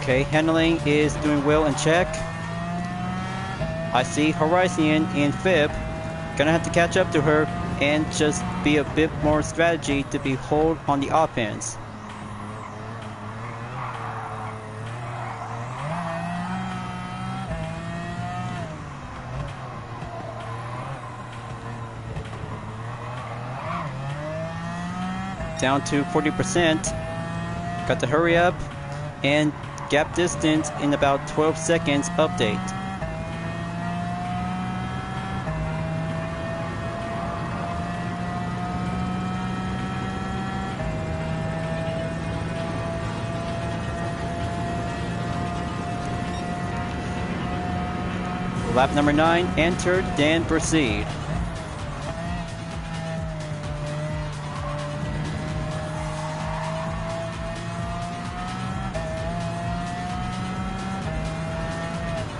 Okay, handling is doing well in check. I see Horizon in 5th. Gonna have to catch up to her and just be a bit more strategy to be hold on the offense. Down to 40%. Got to hurry up and gap distance in about 12 seconds update. Lap number 9 entered, then proceed.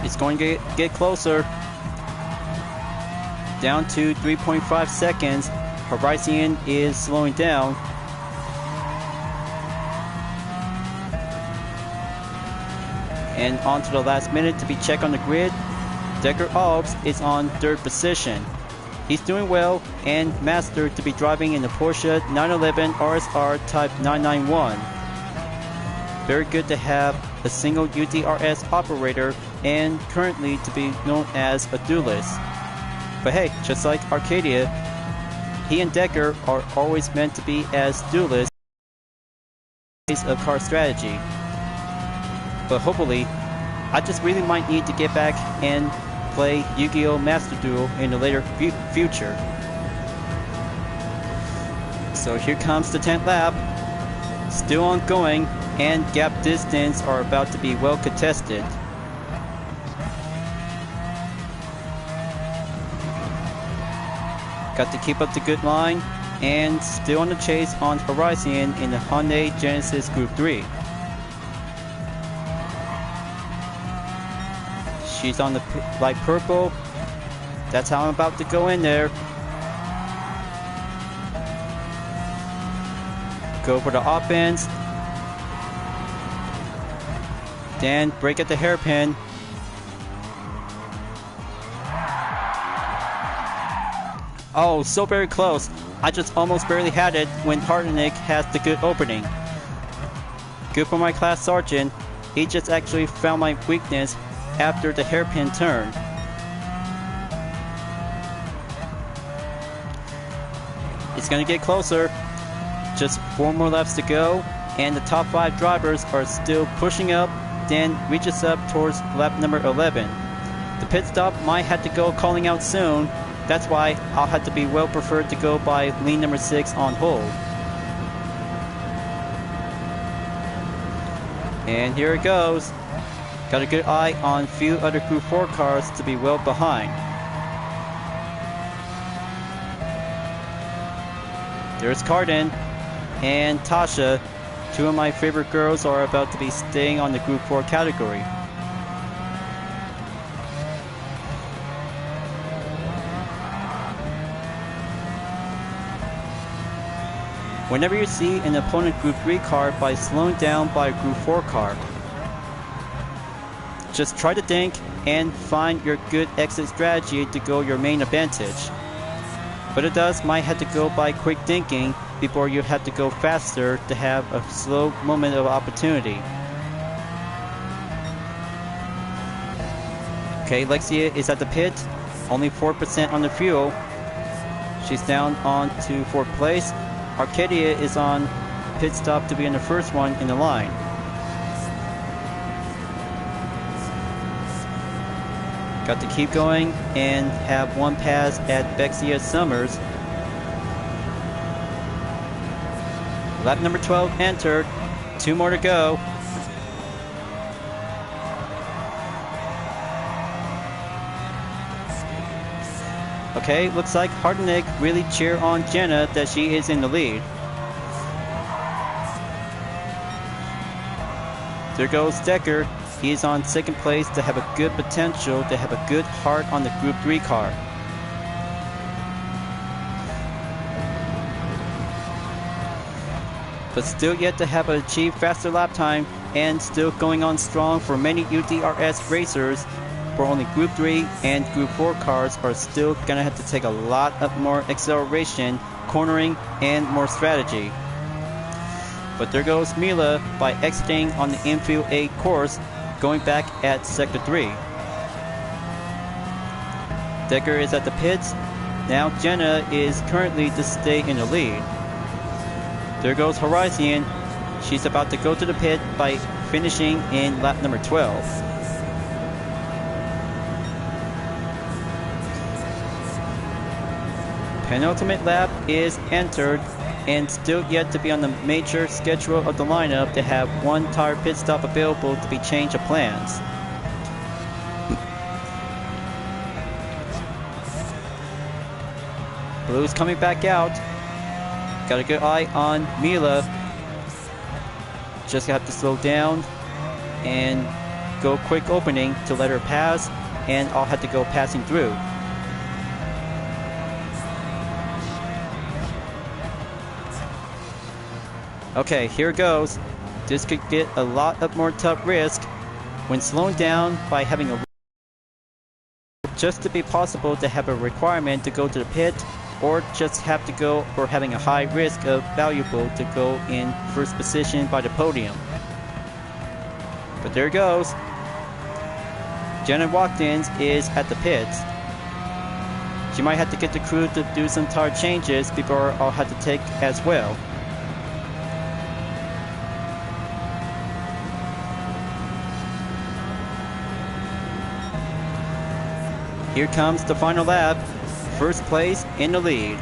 It's going to get closer. Down to 3.5 seconds. Horizon is slowing down. And on to the last minute to be checked on the grid. Decker Alps is on 3rd position. He's doing well and mastered to be driving in the Porsche 911 RSR Type 991. Very good to have a single UTRS operator and currently to be known as a duelist. But hey, just like Arcadia, he and Decker are always meant to be as duelists of car strategy. But hopefully, I just really might need to get back and play Yu-Gi-Oh! Master Duel in the later future. So here comes the 10th lap. Still ongoing, and gap distance are about to be well contested. Got to keep up the good line, and still on the chase on Horizon in the Hyundai Genesis Group 3. She's on the light purple. That's how I'm about to go in there. Go for the offense. Then break at the hairpin. Oh, so very close. I just almost barely had it when Hartenick has the good opening. Good for my class sergeant. He just actually found my weakness after the hairpin turn. It's gonna get closer. Just 4 more laps to go, and the top 5 drivers are still pushing up, then reaches up towards lap number 11. The pit stop might have to go calling out soon. That's why I'll have to be well preferred to go by lean number 6 on hold. And here it goes. Got a good eye on few other Group 4 cars to be well behind. There's Cardin and Tasha. 2 of my favorite girls are about to be staying on the Group 4 category. Whenever you see an opponent Group 3 car by slowing down by a Group 4 car, just try to think and find your good exit strategy to go your main advantage. But it might have to go by quick thinking before you have to go faster to have a slow moment of opportunity. Okay, Lexia is at the pit, only 4% on the fuel. She's down on to 4th place. Arcadia is on pit stop to be in the first one in the line. Got to keep going and have 1 pass at Bexia Summers. Lap number 12 entered. 2 more to go. Okay, looks like Hardenig really cheer on Jenna that she is in the lead. There goes Decker. He is on second place to have a good potential, to have a good heart on the Group 3 car. But still yet to have achieved faster lap time, and still going on strong for many UDRS racers, for only Group 3 and Group 4 cars are still gonna have to take a lot of more acceleration, cornering, and more strategy. But there goes Mila by exiting on the infield A course, going back at Sector 3. Decker is at the pits. Now Jenna is currently to stay in the lead. There goes Horizon. She's about to go to the pit by finishing in lap number 12. Penultimate lap is entered, and still yet to be on the major schedule of the lineup to have one tire pit stop available to be change of plans. Blue's coming back out. Got a good eye on Mila. Just have to slow down and go quick opening to let her pass, and I'll have to go passing through. Okay, here goes. This could get a lot of more tough risk when slowing down by having a just to be possible to have a requirement to go to the pit, or just have to go for having a high risk of valuable to go in first position by the podium. But there goes. Jenna Watkins is at the pits. She might have to get the crew to do some tire changes before I'll have to take as well. Here comes the final lap. First place in the lead.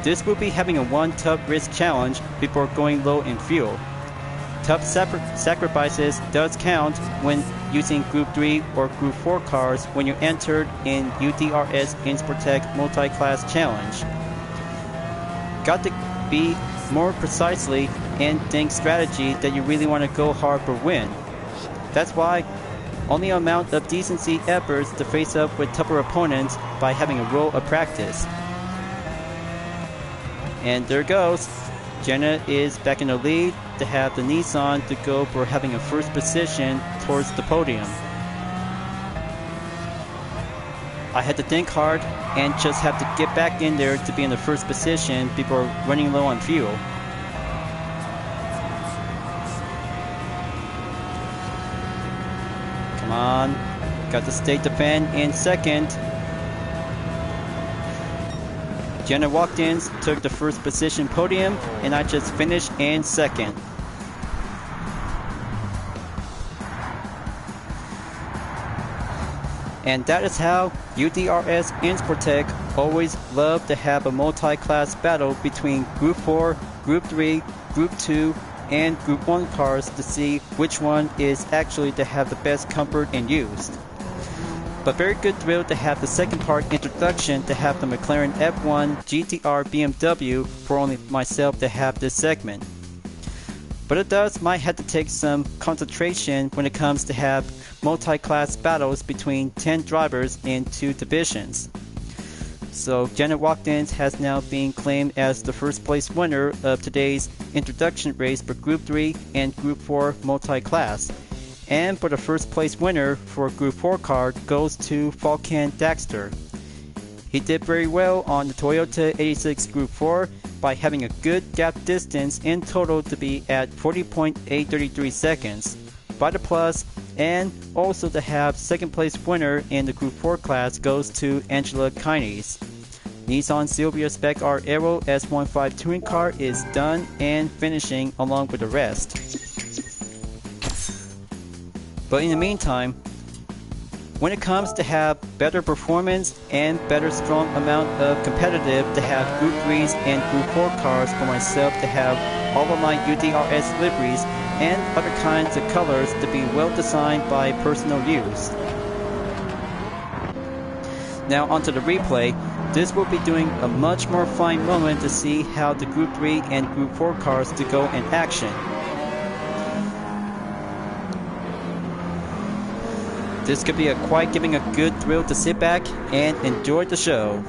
This will be having a one tough risk challenge before going low in fuel. Tough sacrifices does count when using Group 3 or Group 4 cars when you're entered in UDRS Insportec Multi-Class Challenge. Got to be more precisely and think strategy that you really want to go hard for win. That's why only amount of decency efforts to face up with tougher opponents by having a roll of practice. And there goes. Jenna is back in the lead to have the Nissan to go for having a first position towards the podium. I had to think hard and just have to get back in there to be in the first position before running low on fuel. Come on, got to stay defend in second. Jenna Watkins took the first position podium, and I just finished in second. And that is how UDRS Insportec always love to have a multi-class battle between Group 4, Group 3, Group 2, and Group 1 cars to see which one is actually to have the best comfort and use. But very good thrill to have the second part introduction to have the McLaren F1 GTR BMW for only myself to have this segment. But it might have to take some concentration when it comes to have multi-class battles between 10 drivers in 2 divisions. So Jenna Watkins has now been claimed as the first place winner of today's introduction race for Group 3 and Group 4 multi-class. And for the first place winner for Group 4 car goes to Falcon Daxter. He did very well on the Toyota 86 Group 4 by having a good gap distance in total to be at 40.833 seconds by the plus, and also to have second place winner in the Group 4 class goes to Angela Kines. Nissan Silvia Spec R Aero S15 touring car is done and finishing along with the rest. But in the meantime, when it comes to have better performance and better strong amount of competitive to have Group 3s and Group 4 cars for myself to have all of my UDRS liveries and other kinds of colors to be well designed by personal use. Now onto the replay. This will be doing a much more fine moment to see how the Group 3 and Group 4 cars to go in action. This could be quite giving a good thrill to sit back and enjoy the show.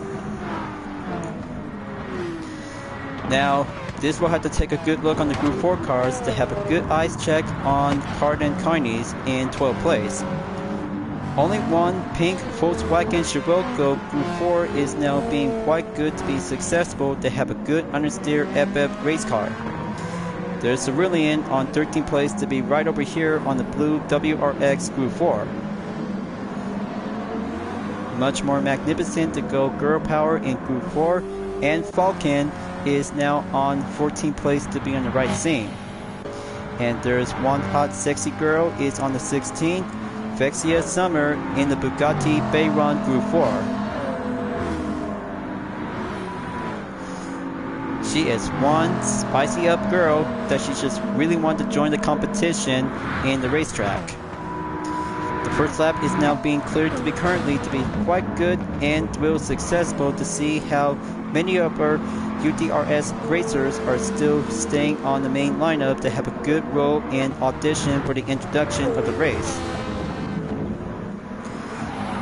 Now, this will have to take a good look on the Group 4 cars to have a good eyes check on Cardin Carnes in 12th place. Only one pink Volkswagen Scirocco Group 4 is now being quite good to be successful to have a good understeer FF race car. There's Cerulean on 13th place to be right over here on the blue WRX Group 4. Much more magnificent to go Girl Power in Group 4, and Falcon is now on 14th place to be on the right scene. And there's one hot sexy girl is on the 16th. Vexia Summer in the Bugatti Veyron Group 4. She is one spicy up girl that she just really wanted to join the competition in the racetrack. The first lap is now being cleared to be currently to be quite good and thrill successful to see how many of our UDRS racers are still staying on the main lineup to have a good role and audition for the introduction of the race.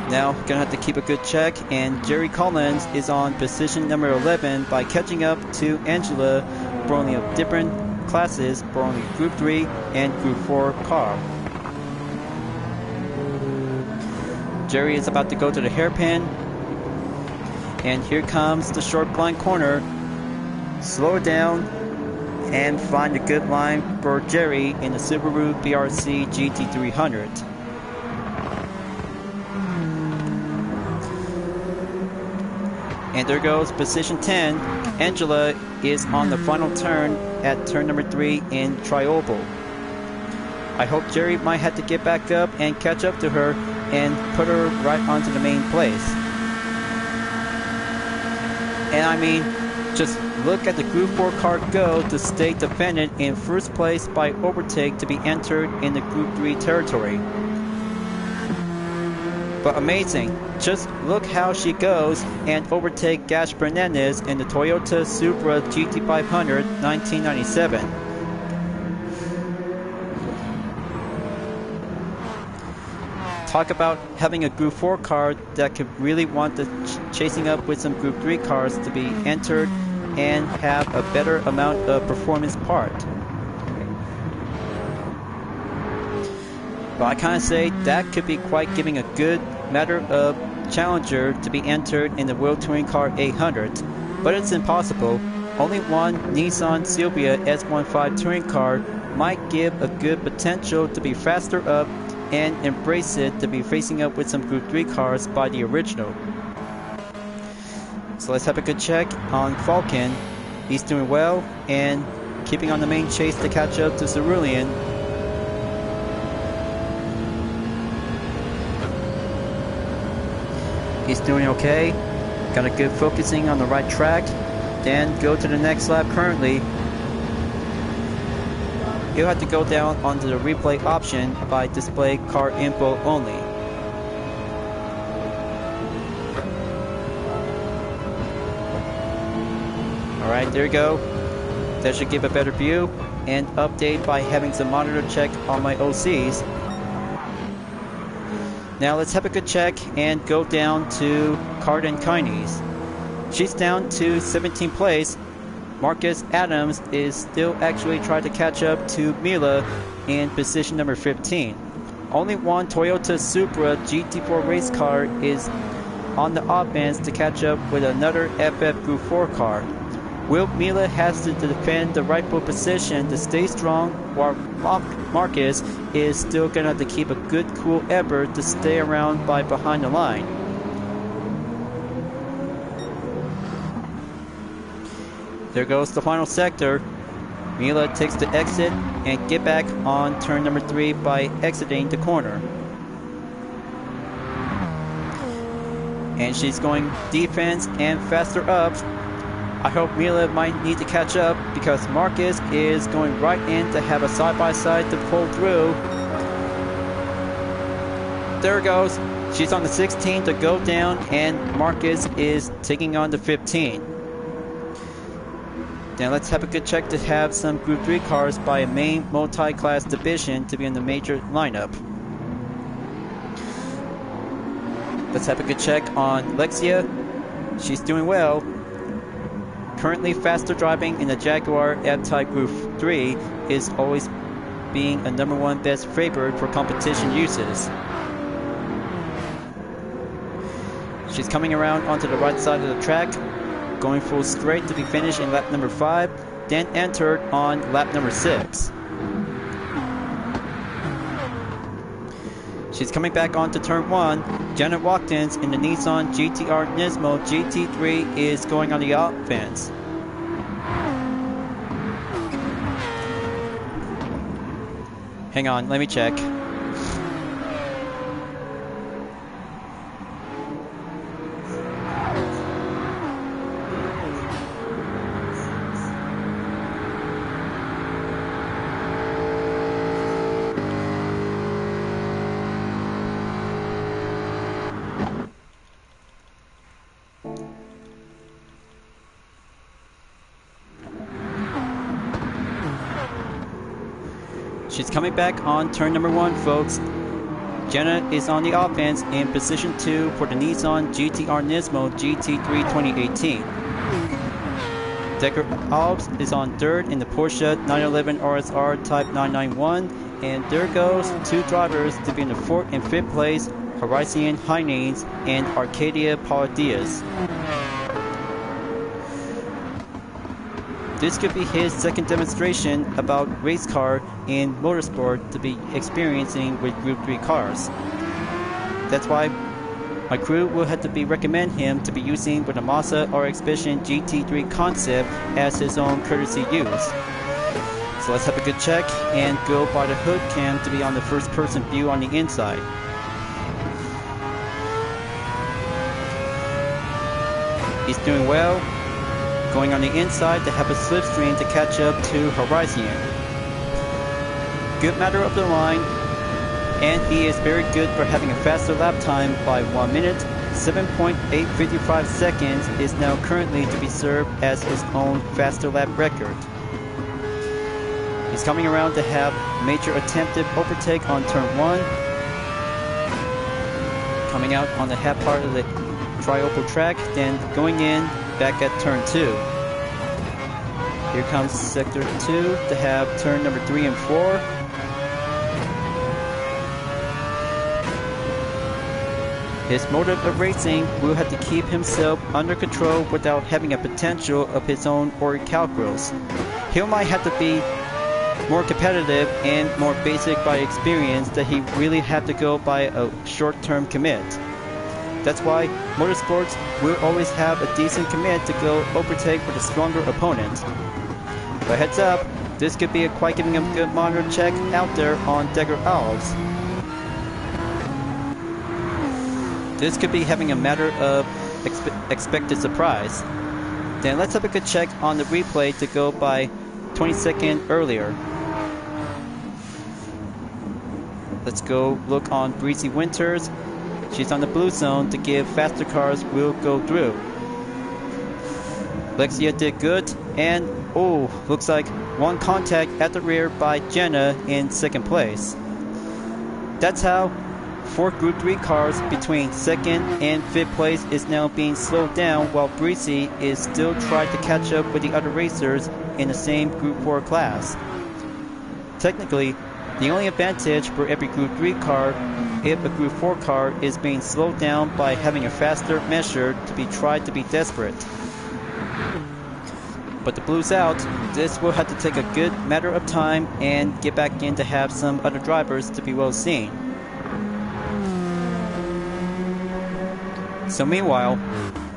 Now, gonna have to keep a good check, and Jerry Collins is on position number 11 by catching up to Angela for only of different classes for only Group 3 and Group 4 car. Jerry is about to go to the hairpin, and here comes the short blind corner. Slow down and find a good line for Jerry in the Subaru BRZ GT300. And there goes position 10. Angela is on the final turn at turn number 3 in Trioval. I hope Jerry might have to get back up and catch up to her and put her right onto the main place. And I mean, just look at the Group 4 car go to stay defended in first place by overtake to be entered in the Group 3 territory. But amazing, just look how she goes and overtake Gash Fernandez in the Toyota Supra GT500 1997. Talk about having a Group 4 car that could really want to chasing up with some Group 3 cars to be entered and have a better amount of performance part. But I kind of say that could be quite giving a good matter of challenger to be entered in the World Touring Car 800. But it's impossible. Only one Nissan Silvia S15 touring car might give a good potential to be faster up and embrace it to be facing up with some Group 3 cars by the original. So let's have a good check on Falcon. He's doing well and keeping on the main chase to catch up to Cerulean. He's doing okay. Got a good focusing on the right track. Then go to the next lap currently. He'll have to go down onto the replay option by display car info only. Alright, there you go. That should give a better view and update by having some monitor check on my OCs. Now let's have a good check and go down to Cardin Carnes. She's down to 17th place. Marcus Adams is still actually trying to catch up to Mila in position number 15. Only one Toyota Supra GT4 race car is on the offense to catch up with another FF Group 4 car. Will Mila has to defend the rightful position to stay strong, while Marcus is still going to have to keep a good cool effort to stay around by behind the line. There goes the final sector. Mila takes the exit and get back on turn number 3 by exiting the corner. And she's going defense and faster up. I hope Mila might need to catch up because Marcus is going right in to have a side-by-side to pull through. There it goes. She's on the 16 to go down, and Marcus is taking on the 15. Now let's have a good check to have some Group 3 cars by a main multi-class division to be in the major lineup. Let's have a good check on Lexia. She's doing well. Currently faster driving in the Jaguar F-Type Group 3 is always being a #1 best favorite for competition uses. She's coming around onto the right side of the track, going full straight to be finished in lap number 5, then entered on lap number 6. She's coming back onto turn 1. Janet Watkins in the Nissan GTR Nismo GT3 is going on the offense. Hang on, let me check. She's coming back on turn number 1, folks. Jenna is on the offense in position 2 for the Nissan GTR Nismo GT3 2018. Decker Alves is on 3rd in the Porsche 911 RSR Type 991. And there goes 2 drivers to be in the 4th and 5th place, Horizon Heinz and Arcadia Paudias. This could be his second demonstration about race car in motorsport to be experiencing with Group 3 cars. That's why my crew will have to recommend him to be using with a Mazda RX Vision GT3 concept as his own courtesy use. So let's have a good check and go by the hood cam to be on the first person view on the inside. He's doing well. Going on the inside to have a slipstream to catch up to Horizon. Good matter of the line, and he is very good for having a faster lap time by 1 minute. 7.855 seconds is now currently to be served as his own faster lap record. He's coming around to have major attempted overtake on turn 1. Coming out on the half part of the tri-oval track, then going in back at turn 2. Here comes sector 2 to have turn number 3 and 4. His motive of racing will have to keep himself under control without having a potential of his own or calculus. He might have to be more competitive and more basic by experience that he really have to go by a short-term commit. That's why motorsports will always have a decent commit to go overtake with a stronger opponent. But heads up, this could be quite giving him a good monitor check out there on Decker Alves. This could be having a matter of expected surprise. Then let's have a good check on the replay to go by 20 seconds earlier. Let's go look on Breezy Winters. She's on the blue zone to give faster cars will go through. Lexia did good, and looks like one contact at the rear by Jenna in 2nd place. That's how 4 Group 3 cars between 2nd and 5th place is now being slowed down while Breezy is still trying to catch up with the other racers in the same Group 4 class. Technically, the only advantage for every Group 3 car if a Group 4 car is being slowed down by having a faster measure to be tried to be desperate. But the blues out, this will have to take a good matter of time and get back in to have some other drivers to be well seen. So meanwhile,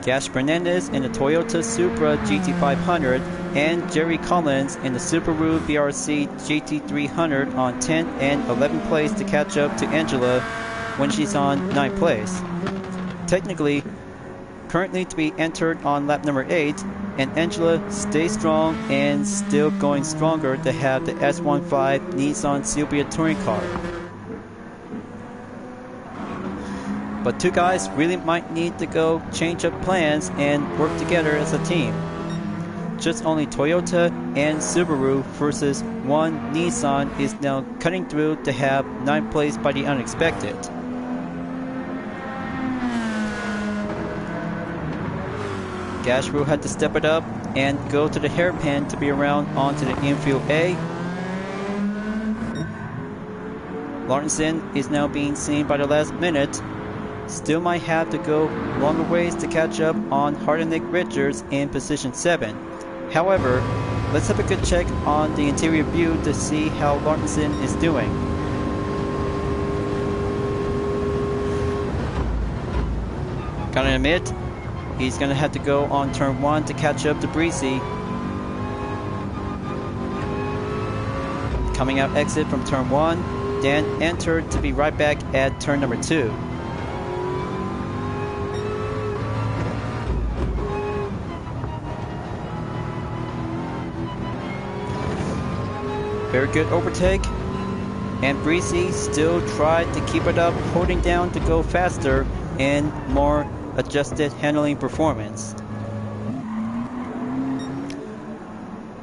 Gash Fernandez in the Toyota Supra GT500 and Jerry Collins in the Subaru BRZ GT300 on 10th and 11th place to catch up to Angela when she's on 9th place. Technically, currently to be entered on lap number 8, and Angela stays strong and still going stronger to have the S15 Nissan Silvia touring car. But two guys really might need to go change up plans and work together as a team. Just only Toyota and Subaru versus one Nissan is now cutting through to have 9th place by the unexpected. Gash will have to step it up and go to the hairpin to be around onto the infield A. Lawrenson is now being seen by the last minute. Still might have to go longer ways to catch up on Hardenik Richards in position 7. However, let's have a good check on the interior view to see how Lawrenson is doing. Gotta admit, he's gonna have to go on turn 1 to catch up to Breezy. Coming out exit from turn 1, then enter to be right back at turn number 2. Very good overtake, and Breezy still tried to keep it up, holding down to go faster and more adjusted handling performance.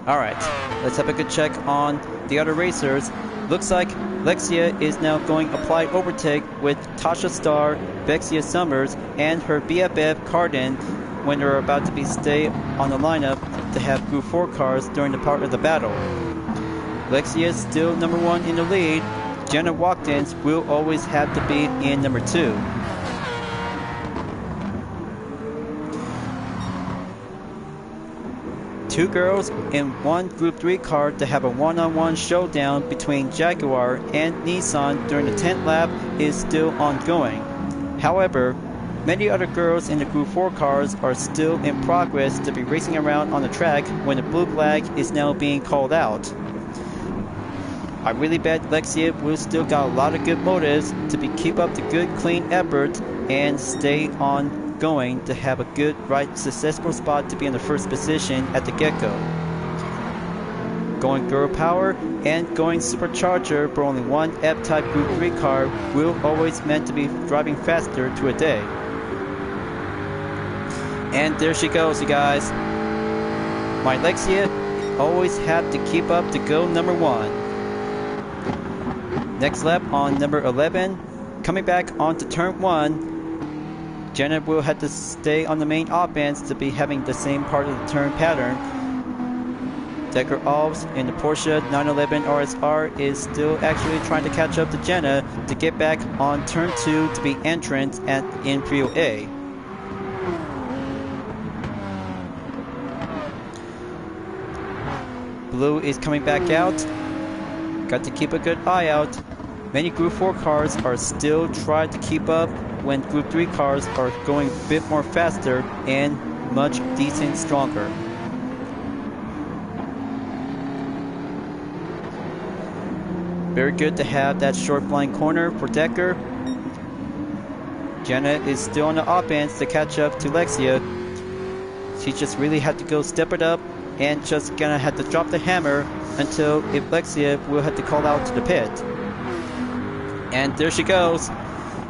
Alright, let's have a good check on the other racers. Looks like Lexia is now going applied overtake with Tasha Starr, Vexia Summers, and her BFF Cardin when they're about to be stay on the lineup to have Group 4 cars during the part of the battle. Lexia is still number 1 in the lead. Jenna Watkins will always have to be in number 2. Two girls in one Group 3 car to have a one-on-one showdown between Jaguar and Nissan during the 10th lap is still ongoing. However, many other girls in the Group 4 cars are still in progress to be racing around on the track when the blue flag is now being called out. I really bet Lexia will still got a lot of good motives to keep up the good clean effort and stay on going to have a good right successful spot to be in the first position at the get-go. Going girl power and going supercharger for only one F-Type Group 3 car will always meant to be driving faster to a day. And there she goes, you guys. My Lexia always have to keep up to go number 1. Next lap on number 11, coming back onto turn 1, Jenna will have to stay on the main offense to be having the same part of the turn pattern. Decker Alves in the Porsche 911 RSR is still actually trying to catch up to Jenna to get back on turn 2 to be entrant at infield A. Blue is coming back out. Got to keep a good eye out. Many Group 4 cars are still trying to keep up when Group 3 cars are going a bit more faster and much decent stronger. Very good to have that short blind corner for Decker. Jenna is still on the offense to catch up to Lexia. She just really had to go step it up and just gonna have to drop the hammer until if Lexia will have to call out to the pit. And there she goes.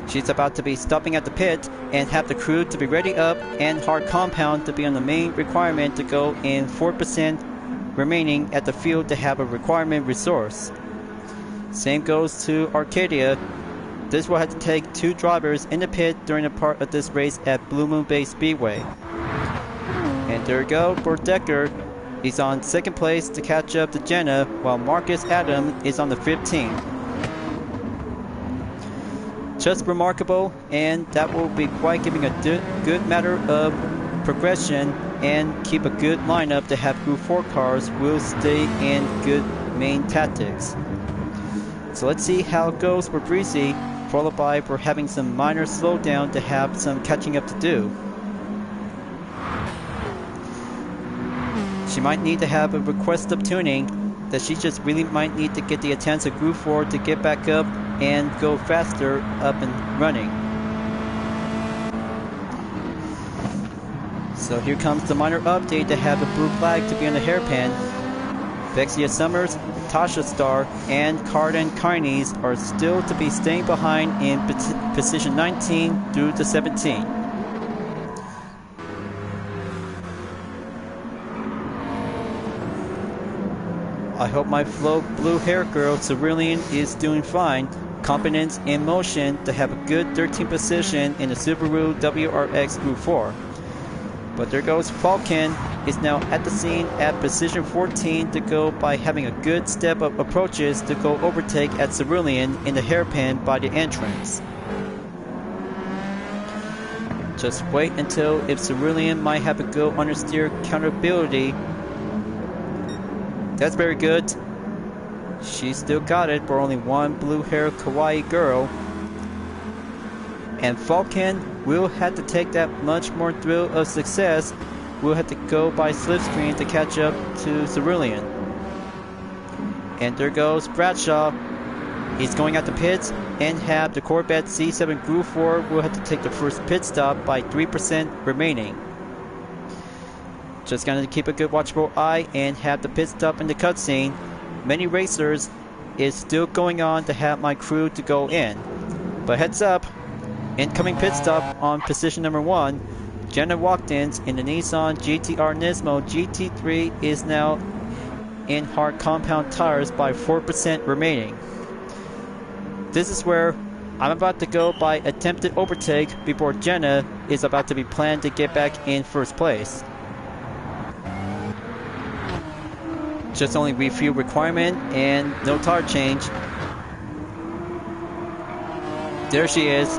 She's about to be stopping at the pit and have the crew to be ready up and hard compound to be on the main requirement to go in 4% remaining at the field to have a requirement resource. Same goes to Arcadia. This will have to take 2 drivers in the pit during a part of this race at Blue Moon Bay Speedway. And there we go for Decker. He's on 2nd place to catch up to Jenna, while Marcus Adam is on the 15th. Just remarkable, and that will be quite giving a good matter of progression and keep a good lineup to have Group 4 cars will stay in good main tactics. So let's see how it goes for Breezy, followed by for having some minor slowdown to have some catching up to do. She might need to have a request of tuning, that she just really might need to get the Atenza Group 4 to get back up and go faster up and running. So here comes the minor update to have the blue flag to be on the hairpin. Vexia Summers, Tasha Star, and Carden Carnes are still to be staying behind in position 19 through to 17. I hope my Flow blue hair girl Cerulean is doing fine. Confidence in motion to have a good 13th position in the Subaru WRX Group 4. But there goes Falcon, is now at the scene at position 14 to go by having a good step of approaches to go overtake at Cerulean in the hairpin by the entrance. Just wait until if Cerulean might have a good understeer counterability. That's very good. She still got it for only one blue hair kawaii girl. And Falcon will have to take that much more thrill of success. We'll have to go by slipstream to catch up to Cerulean. And there goes Bradshaw. He's going out the pits and have the Corvette C7 Group 4 will have to take the first pit stop by 3% remaining. Just gonna keep a good watchful eye and have the pit stop in the cutscene. Many racers is still going on to have my crew to go in. But heads up, incoming pit stop on position number 1. Jenna Watkins in the Nissan GT-R Nismo GT3 is now in hard compound tires by 4% remaining. This is where I'm about to go by attempted overtake before Jenna is about to be planned to get back in first place. Just only refuel requirement and no tire change. There she is.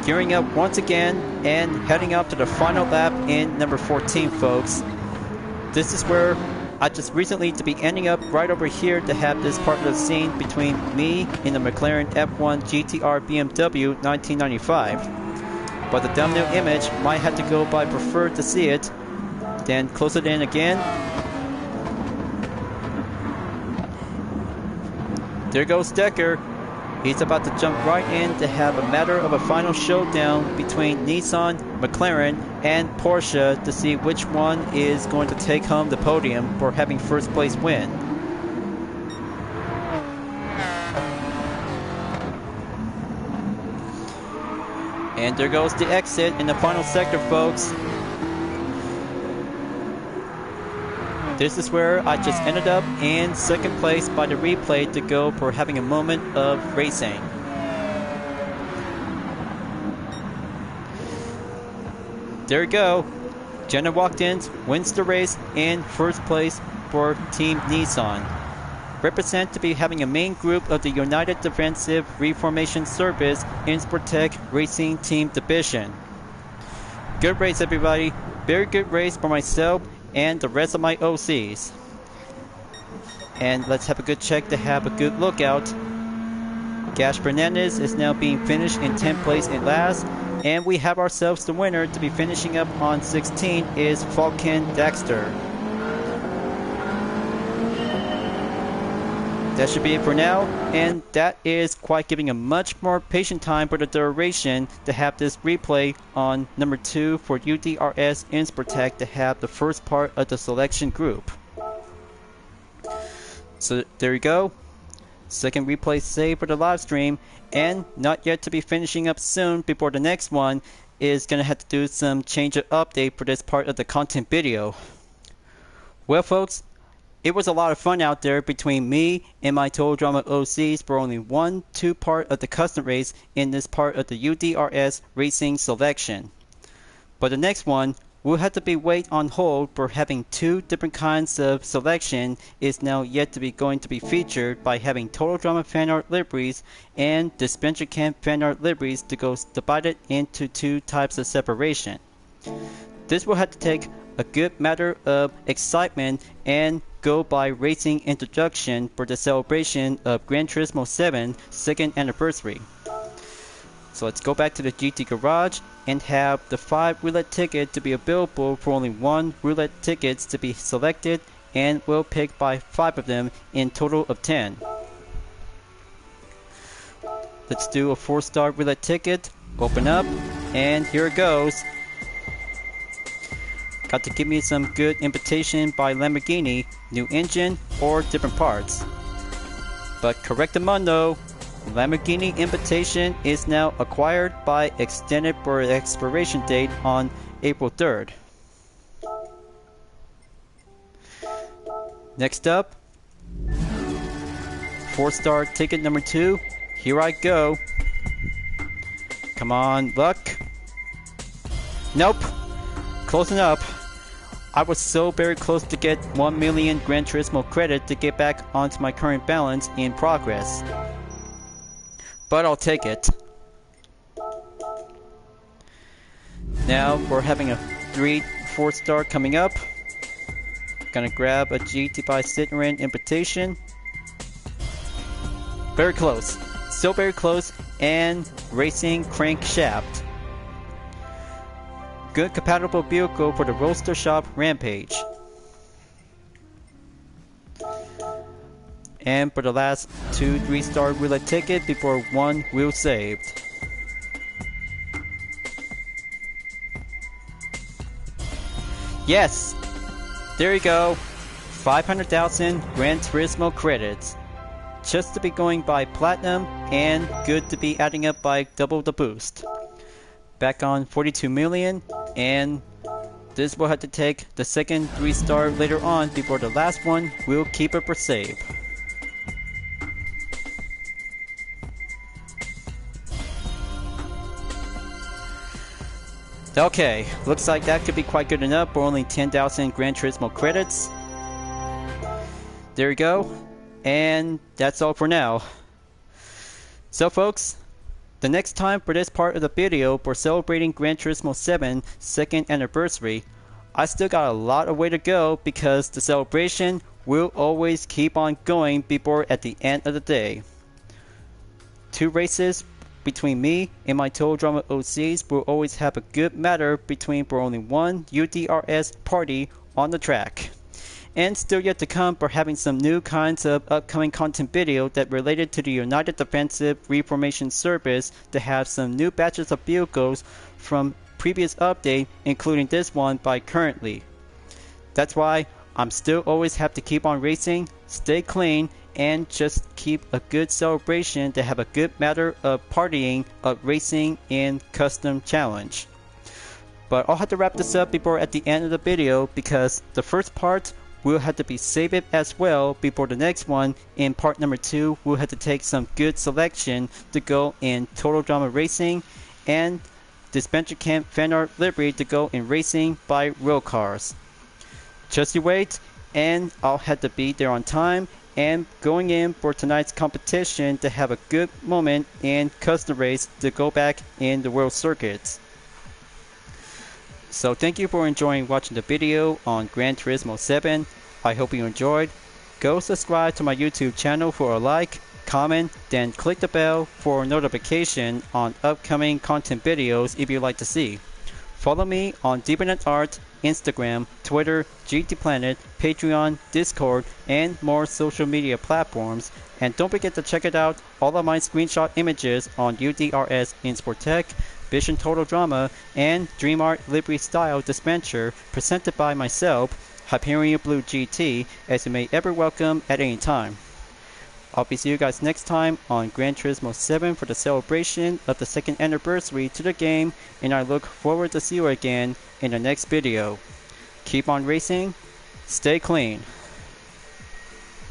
Gearing up once again and heading up to the final lap in number 14, folks. This is where I just recently to be ending up right over here to have this part of the scene between me and the McLaren F1 GTR BMW 1995. But the thumbnail image might have to go by prefer to see it. Then close it in again. There goes Decker. He's about to jump right in to have a matter of a final showdown between Nissan, McLaren, and Porsche to see which one is going to take home the podium for having first place win. And there goes the exit in the final sector, folks. This is where I just ended up in second place by the replay to go for having a moment of racing. There we go. Jenna Watkins wins the race in first place for Team Nissan. Represent to be having a main group of the United Defensive Reformation Service in Sportec Racing Team Division. Good race, everybody. Very good race for myself and the rest of my OCs. And let's have a good check to have a good lookout. Gash Fernandez is now being finished in 10th place in last, and we have ourselves the winner to be finishing up on 16 is Falcon Dexter. That should be it for now, and that is quite giving a much more patient time for the duration to have this replay on number 2 for UDRS in Sportec to have the first part of the selection group. So there you go. Second replay saved for the live stream, and not yet to be finishing up soon before the next one is going to have to do some change of update for this part of the content video. Well, folks, it was a lot of fun out there between me and my Total Drama OCs for only 1-2 part of the custom race in this part of the UDRS racing selection. But the next one will have to be wait on hold for having 2 different kinds of selection is now yet to be going to be featured by having Total Drama fan art liveries and Dispenser Camp fan art liveries to go divided into 2 types of separation. This will have to take a good matter of excitement and go by racing introduction for the celebration of Gran Turismo 7 2nd anniversary. So let's go back to the GT Garage and have the 5 roulette ticket to be available for only 1 roulette tickets to be selected, and we'll pick by 5 of them in total of 10. Let's do a 4-star roulette ticket, open up, and here it goes. Got to give me some good invitation by Lamborghini, new engine or different parts. But correctamundo, Lamborghini invitation is now acquired by extended for expiration date on April 3rd. Next up, 4-star ticket number 2. Here I go. Come on, luck. Nope. Closing up. I was so very close to get 1 million Gran Turismo credit to get back onto my current balance in progress. But I'll take it. Now we're having a 4-star coming up. Gonna grab a GT5 Citroen invitation. Very close. Still very close. And racing crankshaft. Good compatible vehicle for the Roadster Shop Rampage. And for the last 2 3-star roulette ticket before 1 wheel saved. Yes! There you go. 500,000 Gran Turismo credits. Just to be going by platinum and good to be adding up by double the boost. Back on 42 million, and this will have to take the second 3-star later on before the last one will keep it for save. Okay, looks like that could be quite good enough for only 10,000 Gran Turismo credits. There you go, and that's all for now. So folks, the next time for this part of the video for celebrating Gran Turismo 7's 2nd anniversary, I still got a lot of way to go because the celebration will always keep on going before at the end of the day. 2 races between me and my Total Drama OCs will always have a good matter between for only 1 UDRS party on the track. And still yet to come for having some new kinds of upcoming content video that related to the United Defensive Reformation Service to have some new batches of vehicles from previous update, including this one by currently. That's why I'm still always have to keep on racing, stay clean, and just keep a good celebration to have a good matter of partying, of racing, in custom challenge. But I'll have to wrap this up before at the end of the video because the first part will have to be saved as well before the next one. In part number 2, we'll have to take some good selection to go in Total Drama Racing and Dispenser Camp Fan Art Livery to go in Racing by Real Cars. Just you wait, and I'll have to be there on time and going in for tonight's competition to have a good moment in custom race to go back in the World Circuits. So thank you for enjoying watching the video on Gran Turismo 7. I hope you enjoyed. Go subscribe to my YouTube channel for a like, comment, then click the bell for notification on upcoming content videos if you'd like to see. Follow me on Deepnet Art, Instagram, Twitter, GT Planet, Patreon, Discord, and more social media platforms. And don't forget to check it out, all of my screenshot images on UDRS Insport Tech, Vision Total Drama, and Dream Art Livery Style Dispenser presented by myself, Hyperion-Blue-GT, as you may ever welcome at any time. I'll be seeing you guys next time on Gran Turismo 7 for the celebration of the 2nd anniversary to the game, and I look forward to see you again in the next video. Keep on racing, stay clean.